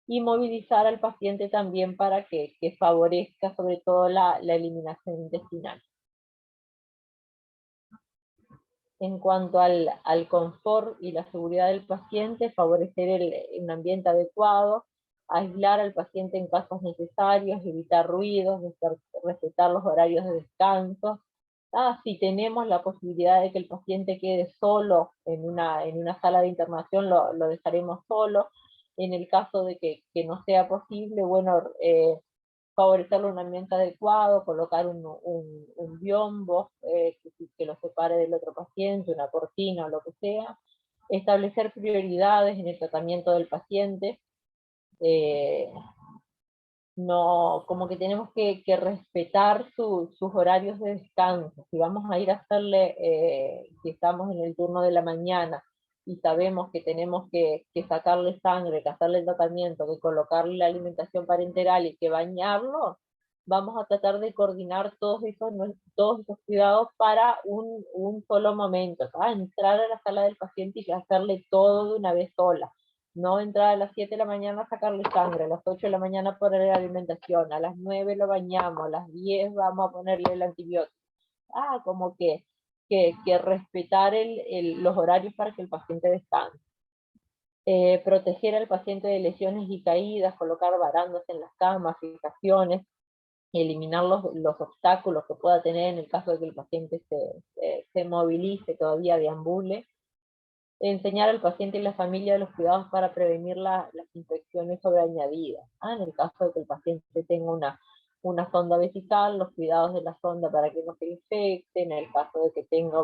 [SPEAKER 1] y movilizar al paciente también para que favorezca sobre todo la eliminación intestinal. En cuanto al confort y la seguridad del paciente, favorecer un ambiente adecuado, aislar al paciente en casos necesarios, evitar ruidos, respetar los horarios de descanso. Si tenemos la posibilidad de que el paciente quede solo en una sala de internación, lo dejaremos solo. En el caso de que no sea posible, bueno, favorecerle un ambiente adecuado, colocar un biombo que lo separe del otro paciente, una cortina o lo que sea, establecer prioridades en el tratamiento del paciente, no, como que tenemos que respetar sus horarios de descanso. Si vamos a ir a hacerle, si estamos en el turno de la mañana y sabemos que tenemos que sacarle sangre, que hacerle el tratamiento, que colocarle la alimentación parenteral y que bañarlo, vamos a tratar de coordinar todos esos cuidados para un solo momento, ¿tá? Entrar a la sala del paciente y hacerle todo de una vez sola. No entrar a las 7 de la mañana a sacarle sangre, a las 8 de la mañana ponerle la alimentación, a las 9 lo bañamos, a las 10 vamos a ponerle el antibiótico. Como que respetar los horarios para que el paciente descanse. Proteger al paciente de lesiones y caídas, colocar barandas en las camas, fijaciones, eliminar los obstáculos que pueda tener en el caso de que el paciente se movilice, todavía deambule. Enseñar al paciente y la familia los cuidados para prevenir las infecciones sobreañadidas. En el caso de que el paciente tenga una sonda vesical, los cuidados de la sonda para que no se infecte. En el caso de que tenga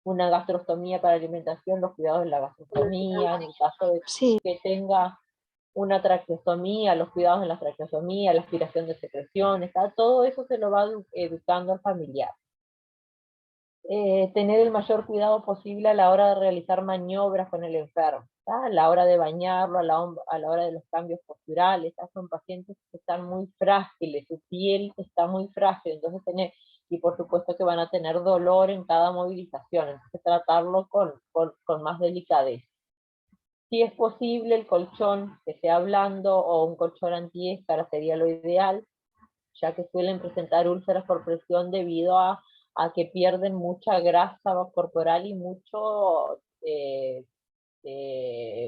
[SPEAKER 1] una gastrostomía para alimentación, los cuidados de la gastrostomía. En el caso de que tenga una traqueostomía, los cuidados de la traqueostomía, la aspiración de secreciones, todo eso se lo va educando al familiar. Tener el mayor cuidado posible a la hora de realizar maniobras con el enfermo, ¿tá? A la hora de bañarlo, a la hora de los cambios posturales. Son pacientes que están muy frágiles, su piel está muy frágil, entonces y por supuesto que van a tener dolor en cada movilización, entonces tratarlo con más delicadeza. Si es posible, el colchón que sea blando o un colchón antiéscara sería lo ideal, ya que suelen presentar úlceras por presión debido a que pierden mucha grasa corporal y mucho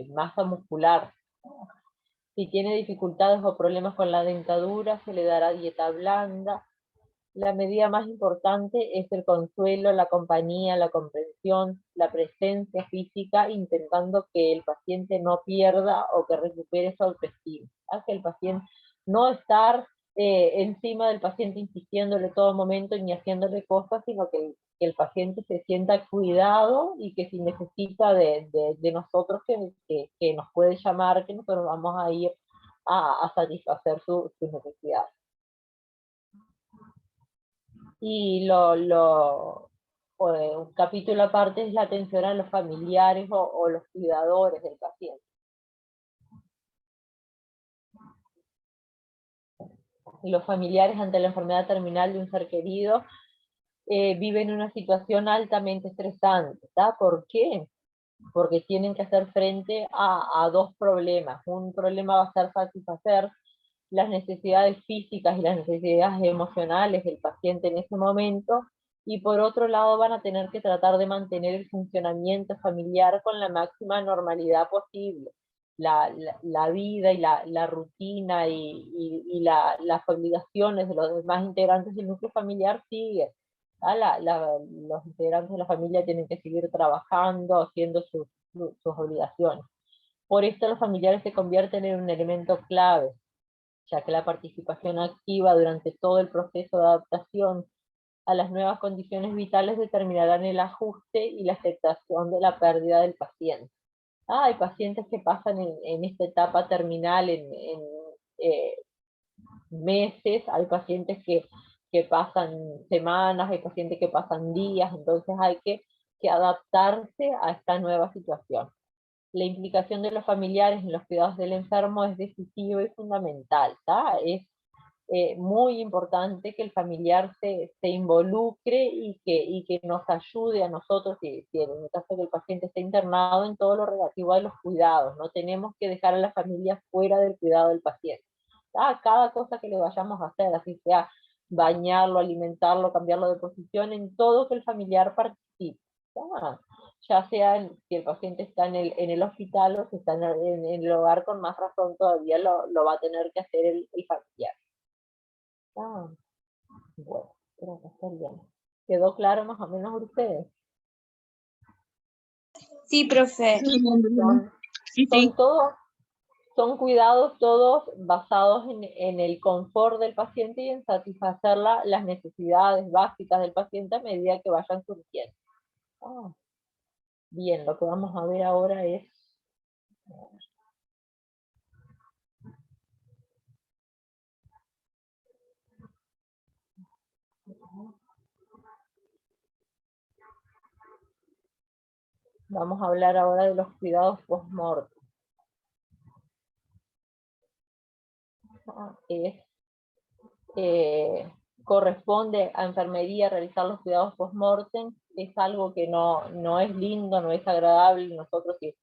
[SPEAKER 1] masa muscular. Si tiene dificultades o problemas con la dentadura, se le dará dieta blanda. La medida más importante es el consuelo, la compañía, la comprensión, la presencia física, intentando que el paciente no pierda o que recupere su autoestima. Que el paciente no estar encima del paciente insistiéndole todo momento ni haciéndole cosas, sino que el paciente se sienta cuidado y que si necesita de nosotros que nos puede llamar, que nosotros vamos a ir a satisfacer sus necesidades. Y un capítulo aparte es la atención a los familiares o los cuidadores del paciente. Y los familiares ante la enfermedad terminal de un ser querido viven una situación altamente estresante. ¿Tá? ¿Por qué? Porque tienen que hacer frente a dos problemas. Un problema va a ser satisfacer las necesidades físicas y las necesidades emocionales del paciente en ese momento, y por otro lado van a tener que tratar de mantener el funcionamiento familiar con la máxima normalidad posible. La vida y la rutina y las obligaciones de los demás integrantes del núcleo familiar siguen. Los integrantes de la familia tienen que seguir trabajando, haciendo sus obligaciones. Por esto los familiares se convierten en un elemento clave, ya que la participación activa durante todo el proceso de adaptación a las nuevas condiciones vitales determinarán el ajuste y la aceptación de la pérdida del paciente. Hay pacientes que pasan en esta etapa terminal en meses, hay pacientes que pasan semanas, hay pacientes que pasan días, entonces hay que adaptarse a esta nueva situación. La implicación de los familiares en los cuidados del enfermo es decisiva y fundamental. Es muy importante que el familiar se involucre y que nos ayude a nosotros, si en el caso de que el paciente esté internado, en todo lo relativo a los cuidados. No tenemos que dejar a la familia fuera del cuidado del paciente. Cada cosa que le vayamos a hacer, así sea bañarlo, alimentarlo, cambiarlo de posición, en todo que el familiar participe. Ya sea si el paciente está en el hospital o si está en el hogar, con más razón todavía lo va a tener que hacer el familiar. Bueno, creo que está bien. ¿Quedó claro más o menos para ustedes?
[SPEAKER 2] Sí, profe.
[SPEAKER 3] Sí.
[SPEAKER 1] Son todos Son cuidados todos basados en el confort del paciente y en satisfacer las necesidades básicas del paciente a medida que vayan surgiendo. Bien, lo que vamos a ver ahora es... Vamos a hablar ahora de los cuidados post-mortem. Corresponde a enfermería realizar los cuidados post-mortem. Es algo que no es lindo, no es agradable. Nosotros si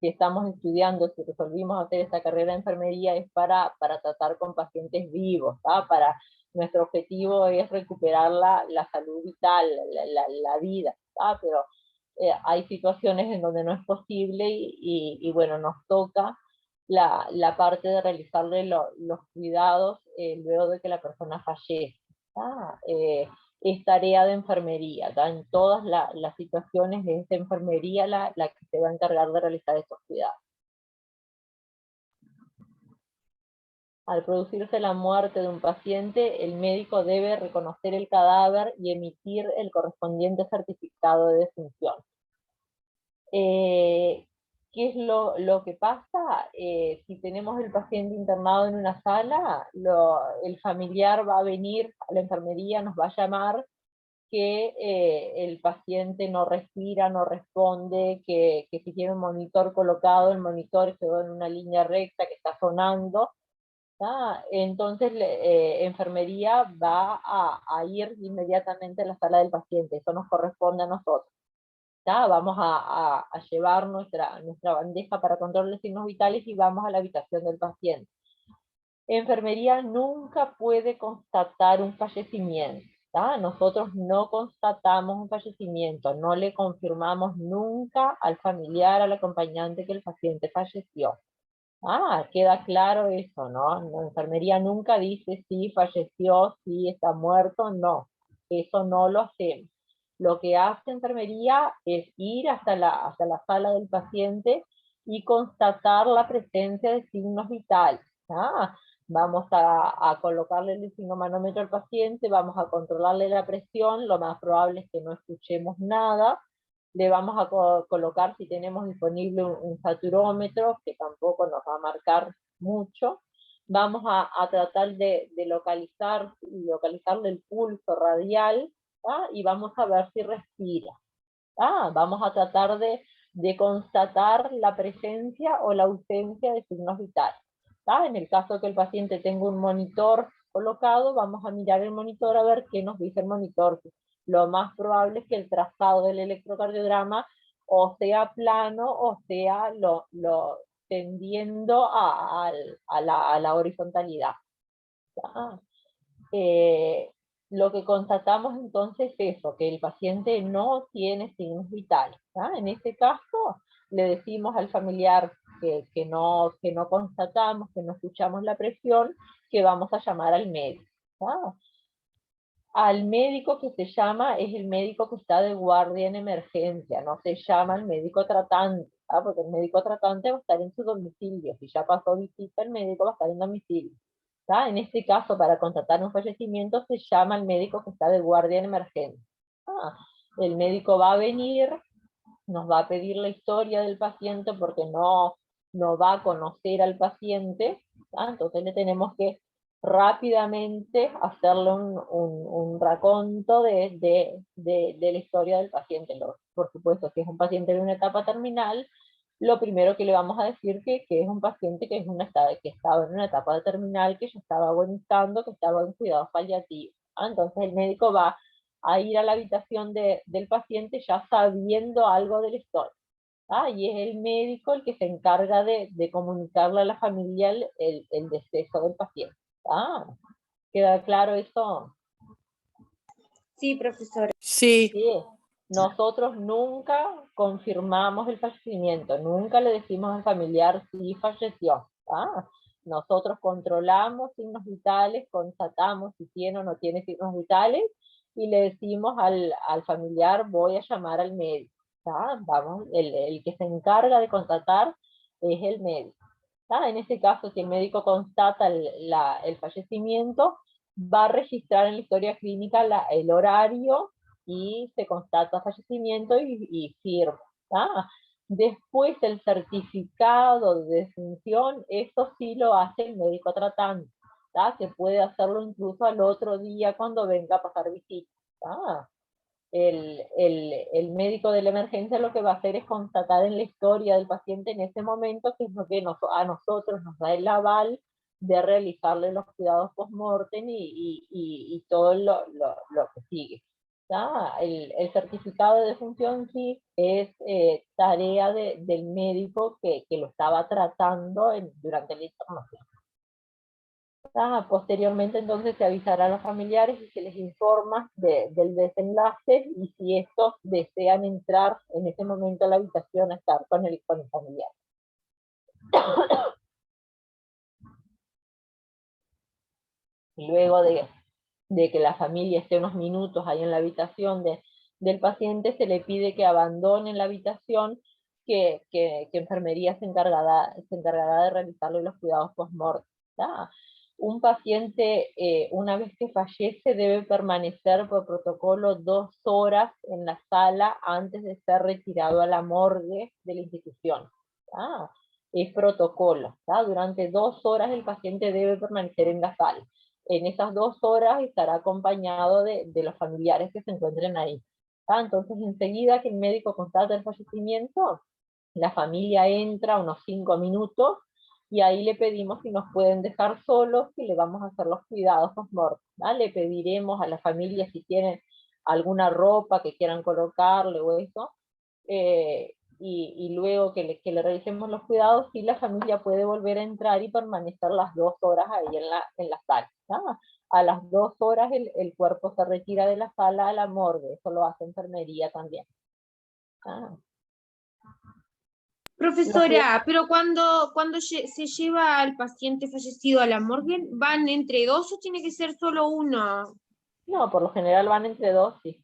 [SPEAKER 1] estamos estudiando, si resolvimos hacer esta carrera de enfermería, es para tratar con pacientes vivos, nuestro objetivo es recuperar la salud vital, la vida, pero hay situaciones en donde no es posible y bueno, nos toca la parte de realizarle los cuidados luego de que la persona fallece. Es tarea de enfermería, en todas las situaciones es de enfermería la que se va a encargar de realizar estos cuidados. Al producirse la muerte de un paciente, el médico debe reconocer el cadáver y emitir el correspondiente certificado de defunción. ¿Qué es lo que pasa? Si tenemos el paciente internado en una sala, el familiar va a venir a la enfermería, nos va a llamar que el paciente no respira, no responde, que si tiene un monitor colocado, el monitor quedó en una línea recta, que está sonando. Entonces enfermería va a ir inmediatamente a la sala del paciente, eso nos corresponde a nosotros. Vamos a llevar nuestra bandeja para control de signos vitales y vamos a la habitación del paciente. Enfermería nunca puede constatar un fallecimiento. Nosotros no constatamos un fallecimiento, no le confirmamos nunca al familiar, al acompañante que el paciente falleció. Queda claro eso, ¿no? La enfermería nunca dice si falleció, si está muerto, no. Eso no lo hacemos. Lo que hace enfermería es ir hasta la sala del paciente y constatar la presencia de signos vitales. Vamos a colocarle el signomanómetro al paciente, vamos a controlarle la presión, lo más probable es que no escuchemos nada, le vamos a colocar, si tenemos disponible un saturómetro, que tampoco nos va a marcar mucho, vamos a tratar de localizarle el pulso radial, y vamos a ver si respira. Vamos a tratar de constatar la presencia o la ausencia de signos vitales. En el caso de que el paciente tenga un monitor colocado, vamos a mirar el monitor a ver qué nos dice el monitor. Lo más probable es que el trazado del electrocardiograma o sea plano o sea tendiendo a la horizontalidad. Lo que constatamos entonces es eso, que el paciente no tiene signos vitales. En este caso, le decimos al familiar que no constatamos, que no escuchamos la presión, que vamos a llamar al médico. Al médico que se llama es el médico que está de guardia en emergencia, no se llama el médico tratante, porque el médico tratante va a estar en su domicilio. Si ya pasó visita, el médico va a estar en domicilio. En este caso, para constatar un fallecimiento, se llama al médico que está de guardia en emergencia. El médico va a venir, nos va a pedir la historia del paciente porque no va a conocer al paciente, entonces le tenemos que rápidamente hacerle un raconto de la historia del paciente. Por supuesto, si es un paciente de una etapa terminal, lo primero que le vamos a decir que es un paciente que estaba en una etapa terminal, que ya estaba agonizando, que estaba en cuidados paliativos. Entonces el médico va a ir a la habitación del paciente ya sabiendo algo de la historia. Y es el médico el que se encarga de comunicarle a la familia el deceso del paciente. ¿Queda claro eso?
[SPEAKER 2] Sí, profesora.
[SPEAKER 3] Sí.
[SPEAKER 1] Sí. Nosotros nunca confirmamos el fallecimiento, nunca le decimos al familiar si falleció. Nosotros controlamos signos vitales, constatamos si tiene o no tiene signos vitales, y le decimos al familiar, voy a llamar al médico. Vamos, el que se encarga de constatar es el médico. En este caso, si el médico constata el fallecimiento, va a registrar en la historia clínica el horario y se constata fallecimiento y firma. Después el certificado de defunción, eso sí lo hace el médico tratante, que puede hacerlo incluso al otro día cuando venga a pasar visita. El médico de la emergencia lo que va a hacer es constatar en la historia del paciente en ese momento, que es lo que a nosotros nos da el aval de realizarle los cuidados post-mortem y todo lo que sigue. El certificado de defunción sí es tarea del médico que lo estaba tratando durante la internación. Posteriormente entonces se avisará a los familiares y se les informa del desenlace y si estos desean entrar en ese momento a la habitación a estar con el familiar. Luego de que la familia esté unos minutos ahí en la habitación del paciente, se le pide que abandonen la habitación, que enfermería se encargará de realizarle los cuidados post-mortem. Un paciente, una vez que fallece, debe permanecer por protocolo 2 horas en la sala antes de ser retirado a la morgue de la institución. Es protocolo. Durante 2 horas el paciente debe permanecer en la sala. En esas 2 horas estará acompañado de los familiares que se encuentren ahí. Entonces, enseguida que el médico constata el fallecimiento, la familia entra unos 5 minutos y ahí le pedimos si nos pueden dejar solos, y le vamos a hacer los cuidados post-mortem. Le pediremos a la familia si tienen alguna ropa que quieran colocarle o eso, y luego que le realicemos los cuidados, sí, la familia puede volver a entrar y permanecer las 2 horas ahí en la sala. A las 2 horas el cuerpo se retira de la sala a la morgue, eso lo hace enfermería también.
[SPEAKER 2] Profesora, pero cuando se lleva al paciente fallecido a la morgue, ¿van entre dos o tiene que ser solo uno?
[SPEAKER 1] No, por lo general van entre 2, sí.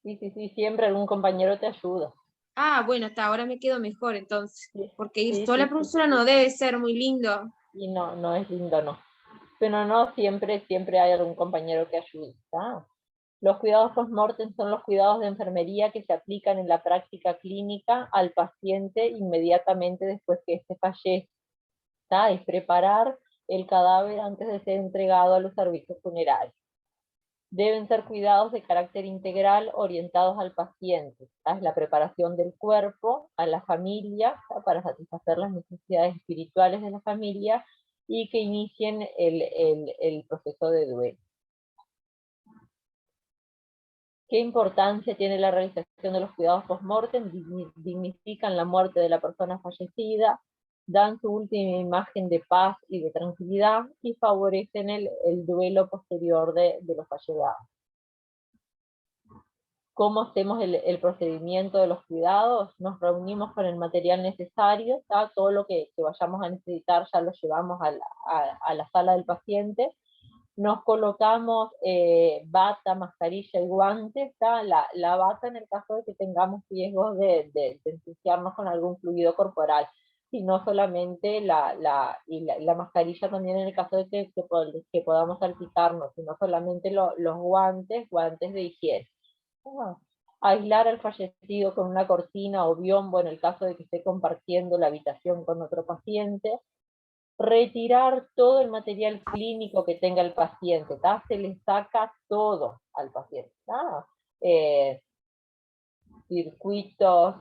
[SPEAKER 1] Sí, siempre algún compañero te ayuda.
[SPEAKER 2] Ah, bueno, hasta ahora me quedo mejor entonces,
[SPEAKER 1] Sí,
[SPEAKER 2] porque ir
[SPEAKER 1] sí,
[SPEAKER 2] sola,
[SPEAKER 1] sí.
[SPEAKER 2] profesora, no debe ser muy lindo.
[SPEAKER 1] Y no es lindo, no. Pero no, siempre hay algún compañero que ayude. Los cuidados post-mortem son los cuidados de enfermería que se aplican en la práctica clínica al paciente inmediatamente después que éste fallece. Es preparar el cadáver antes de ser entregado a los servicios funerarios. Deben ser cuidados de carácter integral orientados al paciente. Es la preparación del cuerpo, a la familia, para satisfacer las necesidades espirituales de la familia y que inicien el proceso de duelo. ¿Qué importancia tiene la realización de los cuidados post-mortem? Dignifican la muerte de la persona fallecida, dan su última imagen de paz y de tranquilidad y favorecen el duelo posterior de los allegados. ¿Cómo hacemos el procedimiento de los cuidados? Nos reunimos con el material necesario, todo lo que vayamos a necesitar ya lo llevamos a la sala del paciente. Nos colocamos bata, mascarilla y guantes. La bata en el caso de que tengamos riesgos de ensuciarnos con algún fluido corporal, y no solamente la mascarilla también en el caso de que podamos salpicarnos, sino solamente los guantes de higiene. Aislar al fallecido con una cortina o biombo en el caso de que esté compartiendo la habitación con otro paciente. Retirar todo el material clínico que tenga el paciente, se le saca todo al paciente. Circuitos,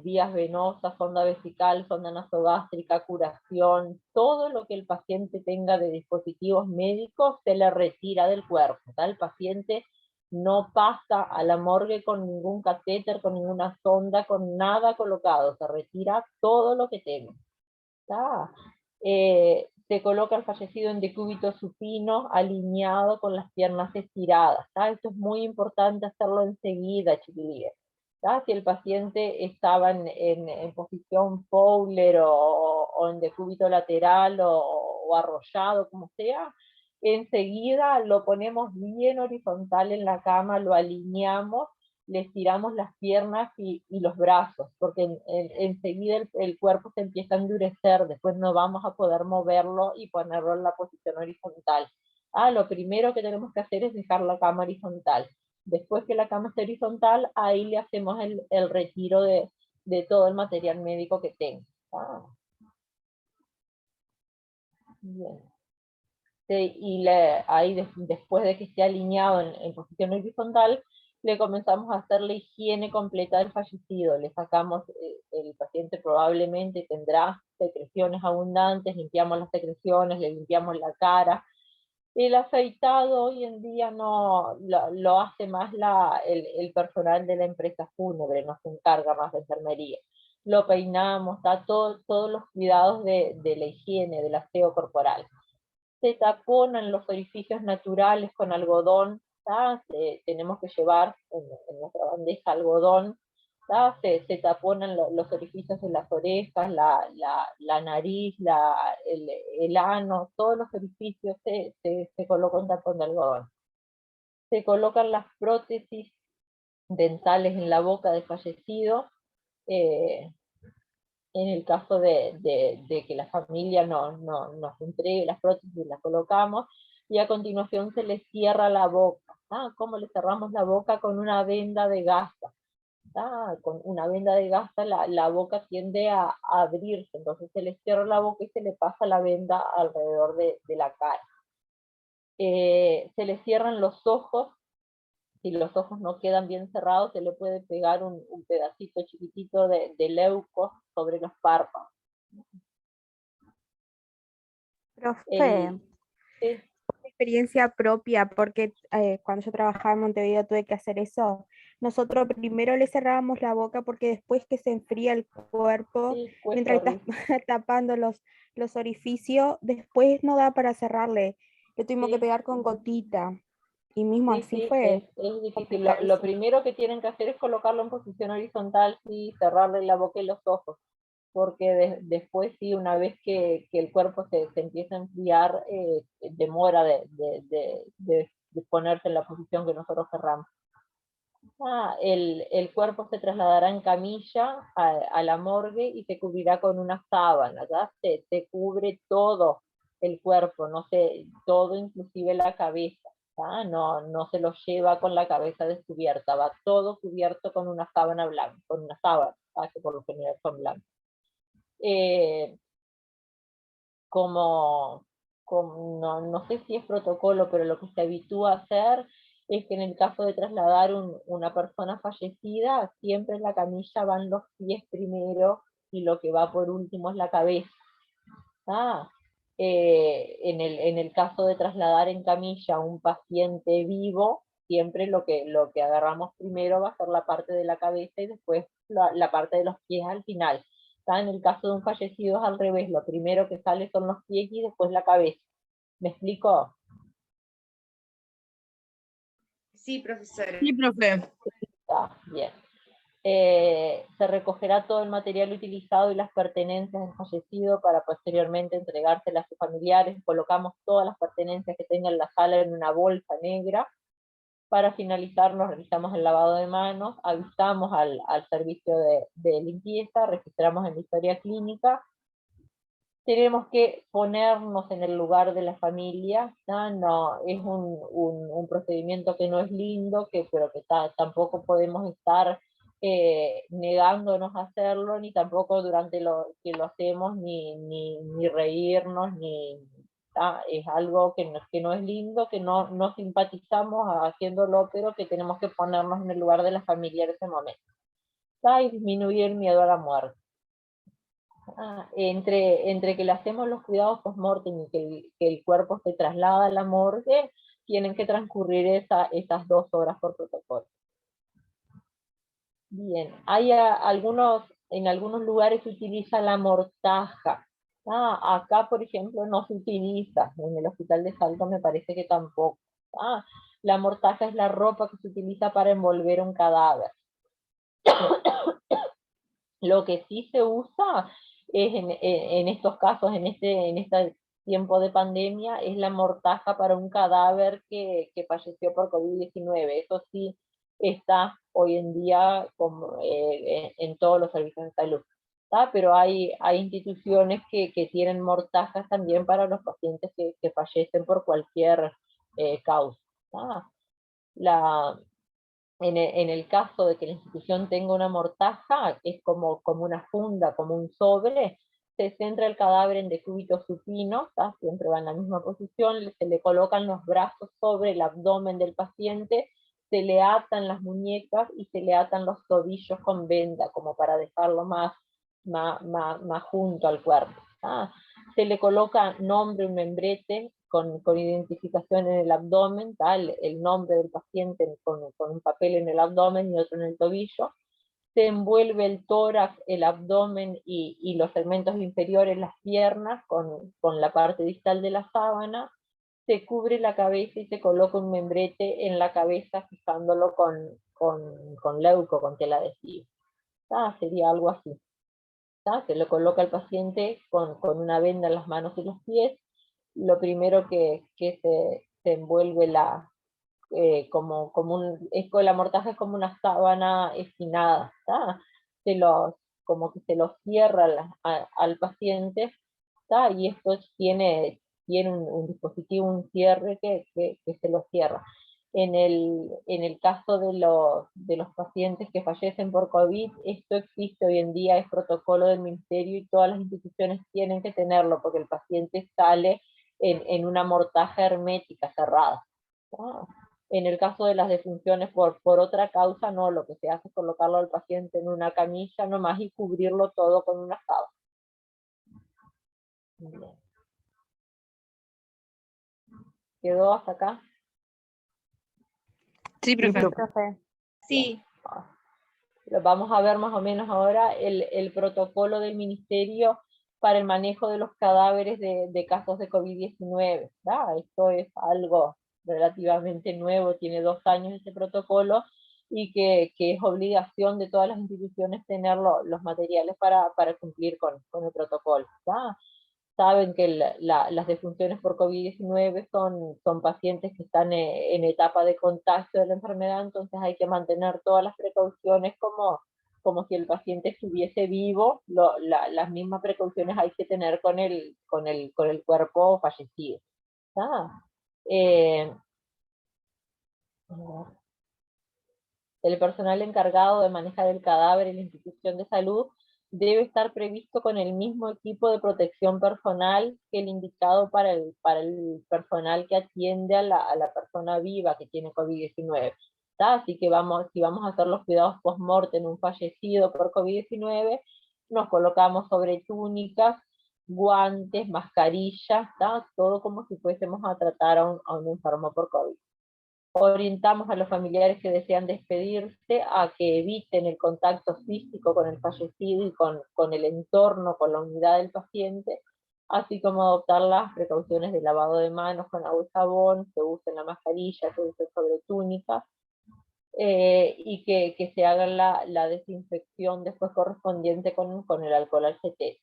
[SPEAKER 1] vías venosas, sonda vesical, sonda nasogástrica, curación, todo lo que el paciente tenga de dispositivos médicos se le retira del cuerpo. El paciente no pasa a la morgue con ningún catéter, con ninguna sonda, con nada colocado, se retira todo lo que tenga. Se coloca al fallecido en decúbito supino, alineado con las piernas estiradas. Esto es muy importante hacerlo enseguida, chiquilines. Si el paciente estaba en posición Fowler o en decúbito lateral o arrollado, como sea, enseguida lo ponemos bien horizontal en la cama, lo alineamos le estiramos las piernas y los brazos, porque enseguida el cuerpo se empieza a endurecer, después no vamos a poder moverlo y ponerlo en la posición horizontal. Lo primero que tenemos que hacer es dejar la cama horizontal. Después que la cama esté horizontal, ahí le hacemos el retiro de todo el material médico que tenga. Bien. Y ahí después de que esté alineado en posición horizontal, le comenzamos a hacer la higiene completa del fallecido. Le sacamos, el paciente probablemente tendrá secreciones abundantes, limpiamos las secreciones, le limpiamos la cara. El afeitado hoy en día no lo hace más el personal de la empresa fúnebre, no se encarga más de enfermería. Lo peinamos, todos los cuidados de la higiene, del aseo corporal. Se taponan los orificios naturales con algodón, tenemos que llevar en nuestra bandeja algodón, se taponan los orificios de las orejas, la nariz, el ano, todos los orificios se coloca un tapón de algodón. Se colocan las prótesis dentales en la boca del fallecido, en el caso de que la familia nos entregue las prótesis, las colocamos, y a continuación se le cierra la boca. ¿Cómo le cerramos la boca? Con una venda de gasa. Con una venda de gasa la boca tiende a abrirse, entonces se le cierra la boca y se le pasa la venda alrededor de la cara. Se le cierran los ojos. Si los ojos no quedan bien cerrados, se le puede pegar un pedacito chiquitito de leuco sobre los párpados.
[SPEAKER 5] Profe,
[SPEAKER 1] Sí,
[SPEAKER 5] experiencia propia, porque cuando yo trabajaba en Montevideo tuve que hacer eso. Nosotros primero le cerrábamos la boca porque después que se enfría el cuerpo,
[SPEAKER 1] sí, cuesta
[SPEAKER 5] mientras estás
[SPEAKER 1] horrible.
[SPEAKER 5] tapando los orificios, después no da para cerrarle. Le tuvimos que
[SPEAKER 1] Sí,
[SPEAKER 5] pegar con gotita. Y mismo
[SPEAKER 1] sí,
[SPEAKER 5] así
[SPEAKER 1] sí,
[SPEAKER 5] fue
[SPEAKER 1] es difícil. Lo
[SPEAKER 5] complicadísimo.
[SPEAKER 1] primero que tienen que hacer es colocarlo en posición horizontal y cerrarle la boca y los ojos, porque después sí, una vez que el cuerpo se empieza a enfriar, demora de ponerse en la posición que nosotros cerramos. El cuerpo se trasladará en camilla a la morgue y se cubrirá con una sábana, ¿ya? Se cubre todo el cuerpo, no se, todo inclusive la cabeza, ¿ya? No se lo lleva con la cabeza descubierta, va todo cubierto con una sábana blanca, con una sábana, ¿ya? Que por lo general son blancas. Como no sé si es protocolo, pero lo que se habitúa a hacer es que en el caso de trasladar una persona fallecida, siempre en la camilla van los pies primero y lo que va por último es la cabeza. En el caso de trasladar en camilla a un paciente vivo, siempre lo que agarramos primero va a ser la parte de la cabeza y después la parte de los pies al final. En el caso de un fallecido es al revés, lo primero que sale son los pies y después la cabeza. ¿Me explico?
[SPEAKER 2] Sí, profesora.
[SPEAKER 3] Sí, profe.
[SPEAKER 1] Bien. Se recogerá todo el material utilizado y las pertenencias del fallecido para posteriormente entregárselas a sus familiares. Colocamos todas las pertenencias que tenga en la sala en una bolsa negra. Para finalizar, nos realizamos el lavado de manos, avisamos al servicio de limpieza, registramos en la historia clínica. Tenemos que ponernos en el lugar de la familia, ¿no? Es un procedimiento que no es lindo, pero que tampoco podemos estar negándonos a hacerlo, ni tampoco durante lo que lo hacemos, ni reírnos, es algo que no es lindo, que no simpatizamos haciéndolo, pero que tenemos que ponernos en el lugar de la familia en ese momento. Y disminuir el miedo a la muerte. Entre que le hacemos los cuidados post-mortem y que el cuerpo se traslada a la morgue, tienen que transcurrir esas 2 horas por protocolo. Bien, en algunos lugares se utiliza la mortaja. Acá, por ejemplo, no se utiliza, en el hospital de Salto me parece que tampoco. La mortaja es la ropa que se utiliza para envolver un cadáver. Lo que sí se usa es en estos casos, en este tiempo de pandemia, es la mortaja para un cadáver que falleció por COVID-19. Eso sí, está hoy en día en todos los servicios de salud. Pero hay instituciones que tienen mortajas también para los pacientes que fallecen por cualquier causa. En el caso de que la institución tenga una mortaja, es como una funda, como un sobre, se centra el cadáver en decúbito supino, siempre va en la misma posición, se le colocan los brazos sobre el abdomen del paciente, se le atan las muñecas y se le atan los tobillos con venda, como para dejarlo más junto al cuerpo. Se le coloca nombre, un membrete, con identificación en el abdomen, el nombre del paciente con un papel en el abdomen y otro en el tobillo. Se envuelve el tórax, el abdomen y los segmentos inferiores, las piernas, con la parte distal de la sábana. Se cubre la cabeza y se coloca un membrete en la cabeza fijándolo con leuco, con tela adhesiva. Sería algo así. Se lo coloca al paciente con una venda en las manos y los pies. Lo primero que se envuelve la mortaja es como una sábana esquinada, como que se lo cierra al paciente, y esto tiene un dispositivo, un cierre que se lo cierra. En el caso de los pacientes que fallecen por COVID, esto existe hoy en día, es protocolo del ministerio y todas las instituciones tienen que tenerlo porque el paciente sale en una mortaja hermética cerrada. En el caso de las defunciones por otra causa, no, lo que se hace es colocarlo al paciente en una camilla nomás y cubrirlo todo con una sábana. Bien. ¿Quedó hasta acá?
[SPEAKER 3] Sí, profe.
[SPEAKER 5] Profe.
[SPEAKER 2] Sí.
[SPEAKER 1] Vamos a ver más o menos ahora el protocolo del ministerio para el manejo de los cadáveres de casos de COVID-19. Esto es algo relativamente nuevo, tiene 2 años este protocolo, y que es obligación de todas las instituciones tener los materiales para cumplir con el protocolo. Saben que las defunciones por COVID-19 son pacientes que están en etapa de contagio de la enfermedad, entonces hay que mantener todas las precauciones como si el paciente estuviese vivo. Las mismas precauciones hay que tener con el cuerpo fallecido. El personal encargado de manejar el cadáver en la institución de salud debe estar previsto con el mismo equipo de protección personal que el indicado para el personal que atiende a la persona viva que tiene COVID-19. Así que si vamos a hacer los cuidados post-mortem en un fallecido por COVID-19, nos colocamos sobre túnicas, guantes, mascarillas, todo como si fuésemos a tratar a un enfermo por COVID. Orientamos a los familiares que desean despedirse a que eviten el contacto físico con el fallecido y con el entorno, con la unidad del paciente, así como adoptar las precauciones de lavado de manos con agua y jabón, que usen la mascarilla, que usen sobre túnicas, y que se haga la desinfección después correspondiente con el alcohol al 70.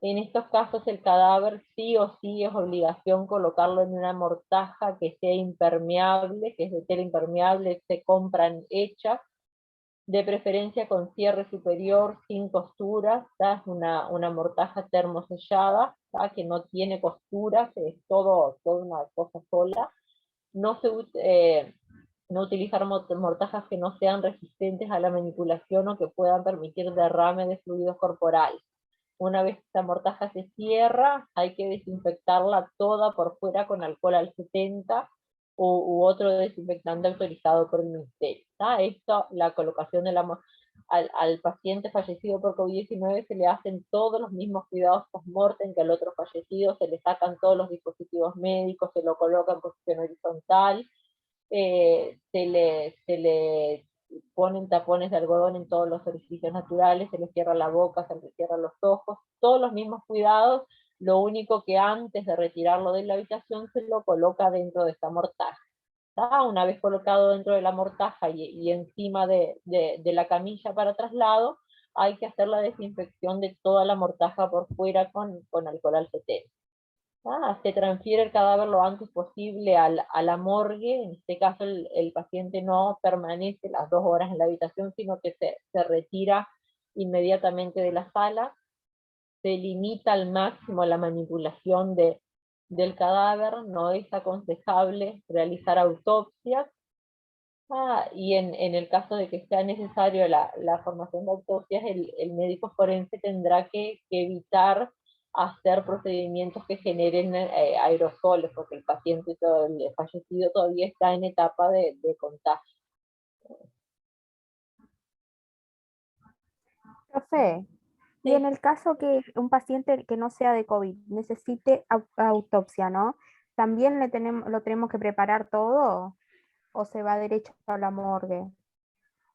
[SPEAKER 1] En estos casos el cadáver sí o sí es obligación colocarlo en una mortaja que sea impermeable, que es de tela impermeable, se compran hechas, de preferencia con cierre superior, sin costuras, es una mortaja termosellada, que no tiene costuras, es toda una cosa sola. No utilizar mortajas que no sean resistentes a la manipulación o que puedan permitir derrame de fluidos corporales. Una vez que esta mortaja se cierra, hay que desinfectarla toda por fuera con alcohol al 70 u otro desinfectante autorizado por el ministerio. Esto, la colocación de al paciente fallecido por COVID-19 se le hacen todos los mismos cuidados post-mortem que al otro fallecido, se le sacan todos los dispositivos médicos, se lo coloca en posición horizontal, se le ponen tapones de algodón en todos los orificios naturales, se le cierra la boca, se le cierran los ojos, todos los mismos cuidados, lo único que antes de retirarlo de la habitación se lo coloca dentro de esta mortaja. Una vez colocado dentro de la mortaja y encima de la camilla para traslado, hay que hacer la desinfección de toda la mortaja por fuera con alcohol al 70. Se transfiere el cadáver lo antes posible a la morgue. En este caso el paciente no permanece las 2 horas en la habitación, sino que se retira inmediatamente de la sala. Se limita al máximo la manipulación del cadáver, no es aconsejable realizar autopsias. Y en el caso de que sea necesario la formación de autopsias, el médico forense tendrá que evitar hacer procedimientos que generen aerosoles, porque el paciente, el fallecido, todavía está en etapa de contagio.
[SPEAKER 5] Profe, y
[SPEAKER 1] Sí.
[SPEAKER 5] en el caso que un paciente que no sea de COVID necesite autopsia, ¿no? ¿También lo tenemos que preparar todo o se va derecho a la morgue?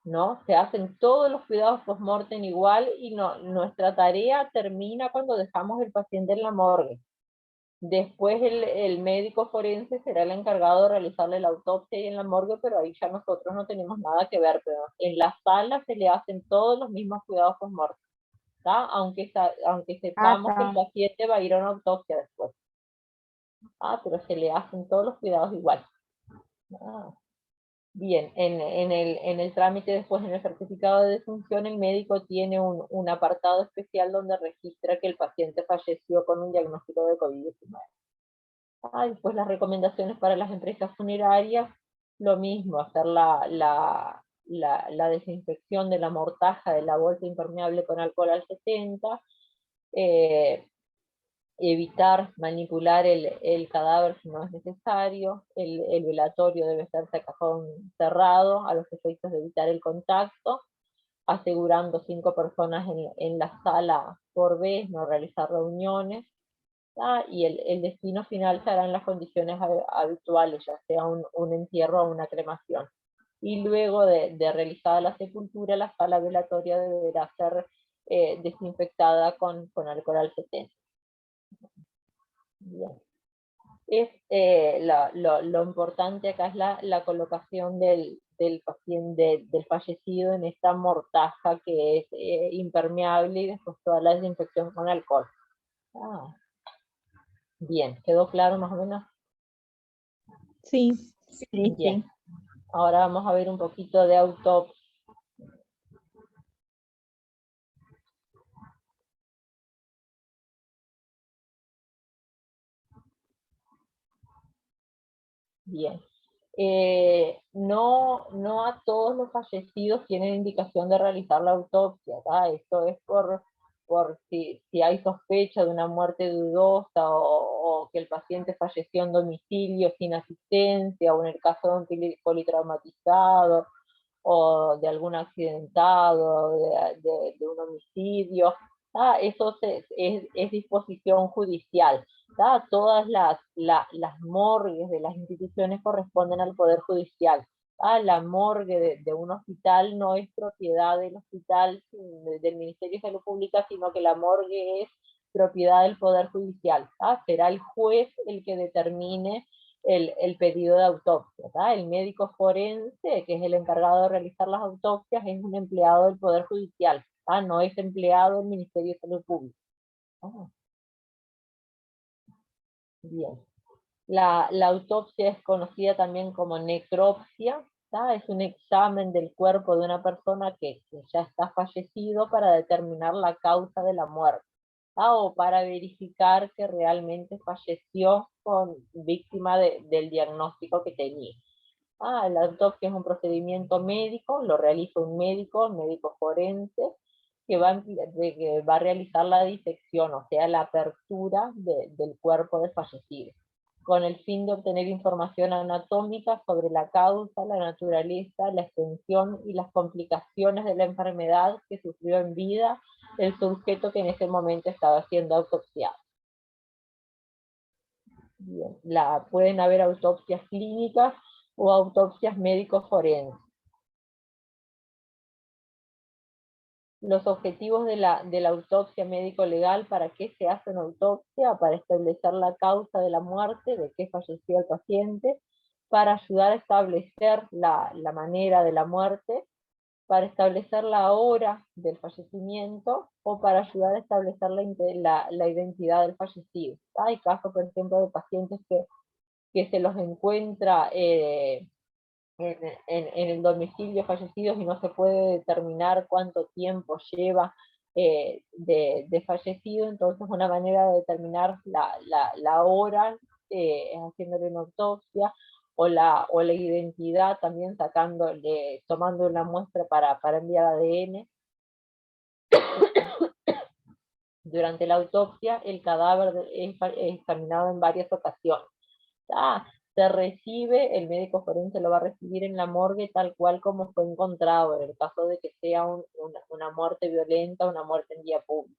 [SPEAKER 1] ¿No? Se hacen todos los cuidados post-mortem igual y nuestra tarea termina cuando dejamos el paciente en la morgue. Después el médico forense será el encargado de realizarle la autopsia y en la morgue, pero ahí ya nosotros no tenemos nada que ver. Pero en la sala se le hacen todos los mismos cuidados post-mortem, aunque
[SPEAKER 5] Ah,
[SPEAKER 1] sepamos que el
[SPEAKER 5] está.
[SPEAKER 1] paciente va a ir a una autopsia después. Pero se le hacen todos los cuidados igual. Bien, en el trámite después, en el certificado de defunción, el médico tiene un apartado especial donde registra que el paciente falleció con un diagnóstico de COVID-19. Después las recomendaciones para las empresas funerarias, lo mismo, hacer la desinfección de la mortaja de la bolsa impermeable con alcohol al 70, evitar manipular el cadáver si no es necesario, el velatorio debe estarse a cajón cerrado a los efectos de evitar el contacto, asegurando 5 personas en la sala por vez, no realizar reuniones, y el destino final será en las condiciones habituales, ya sea un entierro o una cremación. Y luego de realizada la sepultura, la sala velatoria deberá ser desinfectada con alcohol al 70. Bien. Lo importante acá es la colocación del paciente, del fallecido en esta mortaja que es impermeable y después toda la desinfección con alcohol. Bien, ¿quedó claro más o menos?
[SPEAKER 3] Sí.
[SPEAKER 1] Bien. Ahora vamos a ver un poquito de autopsia. Bien. No a todos los fallecidos tienen indicación de realizar la autopsia. Esto es por si hay sospecha de una muerte dudosa o que el paciente falleció en domicilio sin asistencia, o en el caso de un politraumatizado o de algún accidentado, de un homicidio. Eso es disposición judicial. Todas las morgues de las instituciones corresponden al Poder Judicial. La morgue de un hospital no es propiedad del hospital, del Ministerio de Salud Pública, sino que la morgue es propiedad del Poder Judicial. Será el juez el que determine el pedido de autopsia. El médico forense, que es el encargado de realizar las autopsias, es un empleado del Poder Judicial. No es empleado del Ministerio de Salud Pública. Bien. La autopsia es conocida también como necropsia. Es un examen del cuerpo de una persona que ya está fallecido para determinar la causa de la muerte, o para verificar que realmente falleció víctima del diagnóstico que tenía. La autopsia es un procedimiento médico, lo realiza un médico forense, que va a realizar la disección, o sea, la apertura del cuerpo del fallecido, con el fin de obtener información anatómica sobre la causa, la naturaleza, la extensión y las complicaciones de la enfermedad que sufrió en vida el sujeto que en ese momento estaba siendo autopsiado. Bien. Pueden haber autopsias clínicas o autopsias médicos forenses. Los objetivos de la autopsia médico-legal: ¿para qué se hace una autopsia? Para establecer la causa de la muerte, de qué falleció el paciente, para ayudar a establecer la manera de la muerte, para establecer la hora del fallecimiento o para ayudar a establecer la identidad del fallecido. Hay casos, por ejemplo, de pacientes que se los encuentra en el domicilio fallecidos y no se puede determinar cuánto tiempo lleva de fallecido. Entonces una manera de determinar la hora haciéndole una autopsia, o la identidad también tomando una muestra para enviar ADN. Durante la autopsia el cadáver es examinado en varias ocasiones. Se recibe, el médico forense lo va a recibir en la morgue tal cual como fue encontrado, en el caso de que sea una muerte violenta, una muerte en vía pública.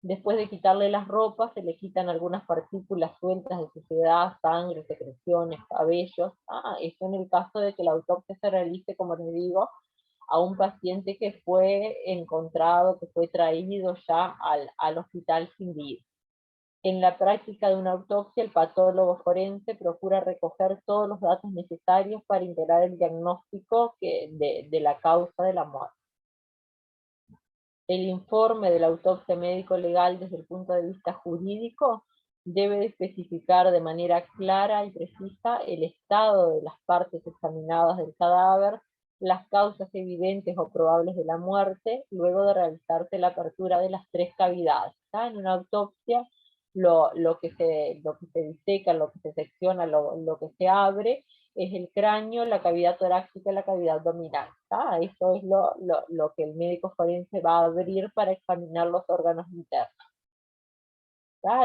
[SPEAKER 1] Después de quitarle las ropas, se le quitan algunas partículas sueltas de suciedad, sangre, secreciones, cabellos. Esto en el caso de que la autopsia se realice, como les digo, a un paciente que fue encontrado, que fue traído ya al hospital sin vida. En la práctica de una autopsia, el patólogo forense procura recoger todos los datos necesarios para integrar el diagnóstico de la causa de la muerte. El informe de la autopsia médico-legal desde el punto de vista jurídico debe especificar de manera clara y precisa el estado de las partes examinadas del cadáver, las causas evidentes o probables de la muerte, luego de realizarse la apertura de las 3 cavidades. En una autopsia, lo que se diseca, lo que se secciona, lo que se abre, es el cráneo, la cavidad torácica y la cavidad abdominal. Eso es lo que el médico forense va a abrir para examinar los órganos internos.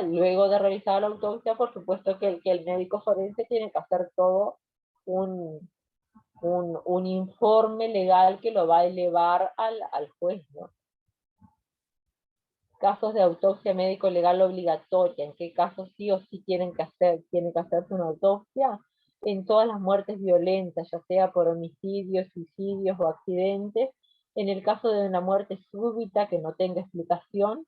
[SPEAKER 1] Luego de realizar la autopsia, por supuesto que el médico forense tiene que hacer todo un informe legal que lo va a elevar al juez, ¿no? Casos de autopsia médico-legal obligatoria, ¿en qué casos sí o sí tiene que hacerse una autopsia? En todas las muertes violentas, ya sea por homicidios, suicidios o accidentes, en el caso de una muerte súbita que no tenga explicación,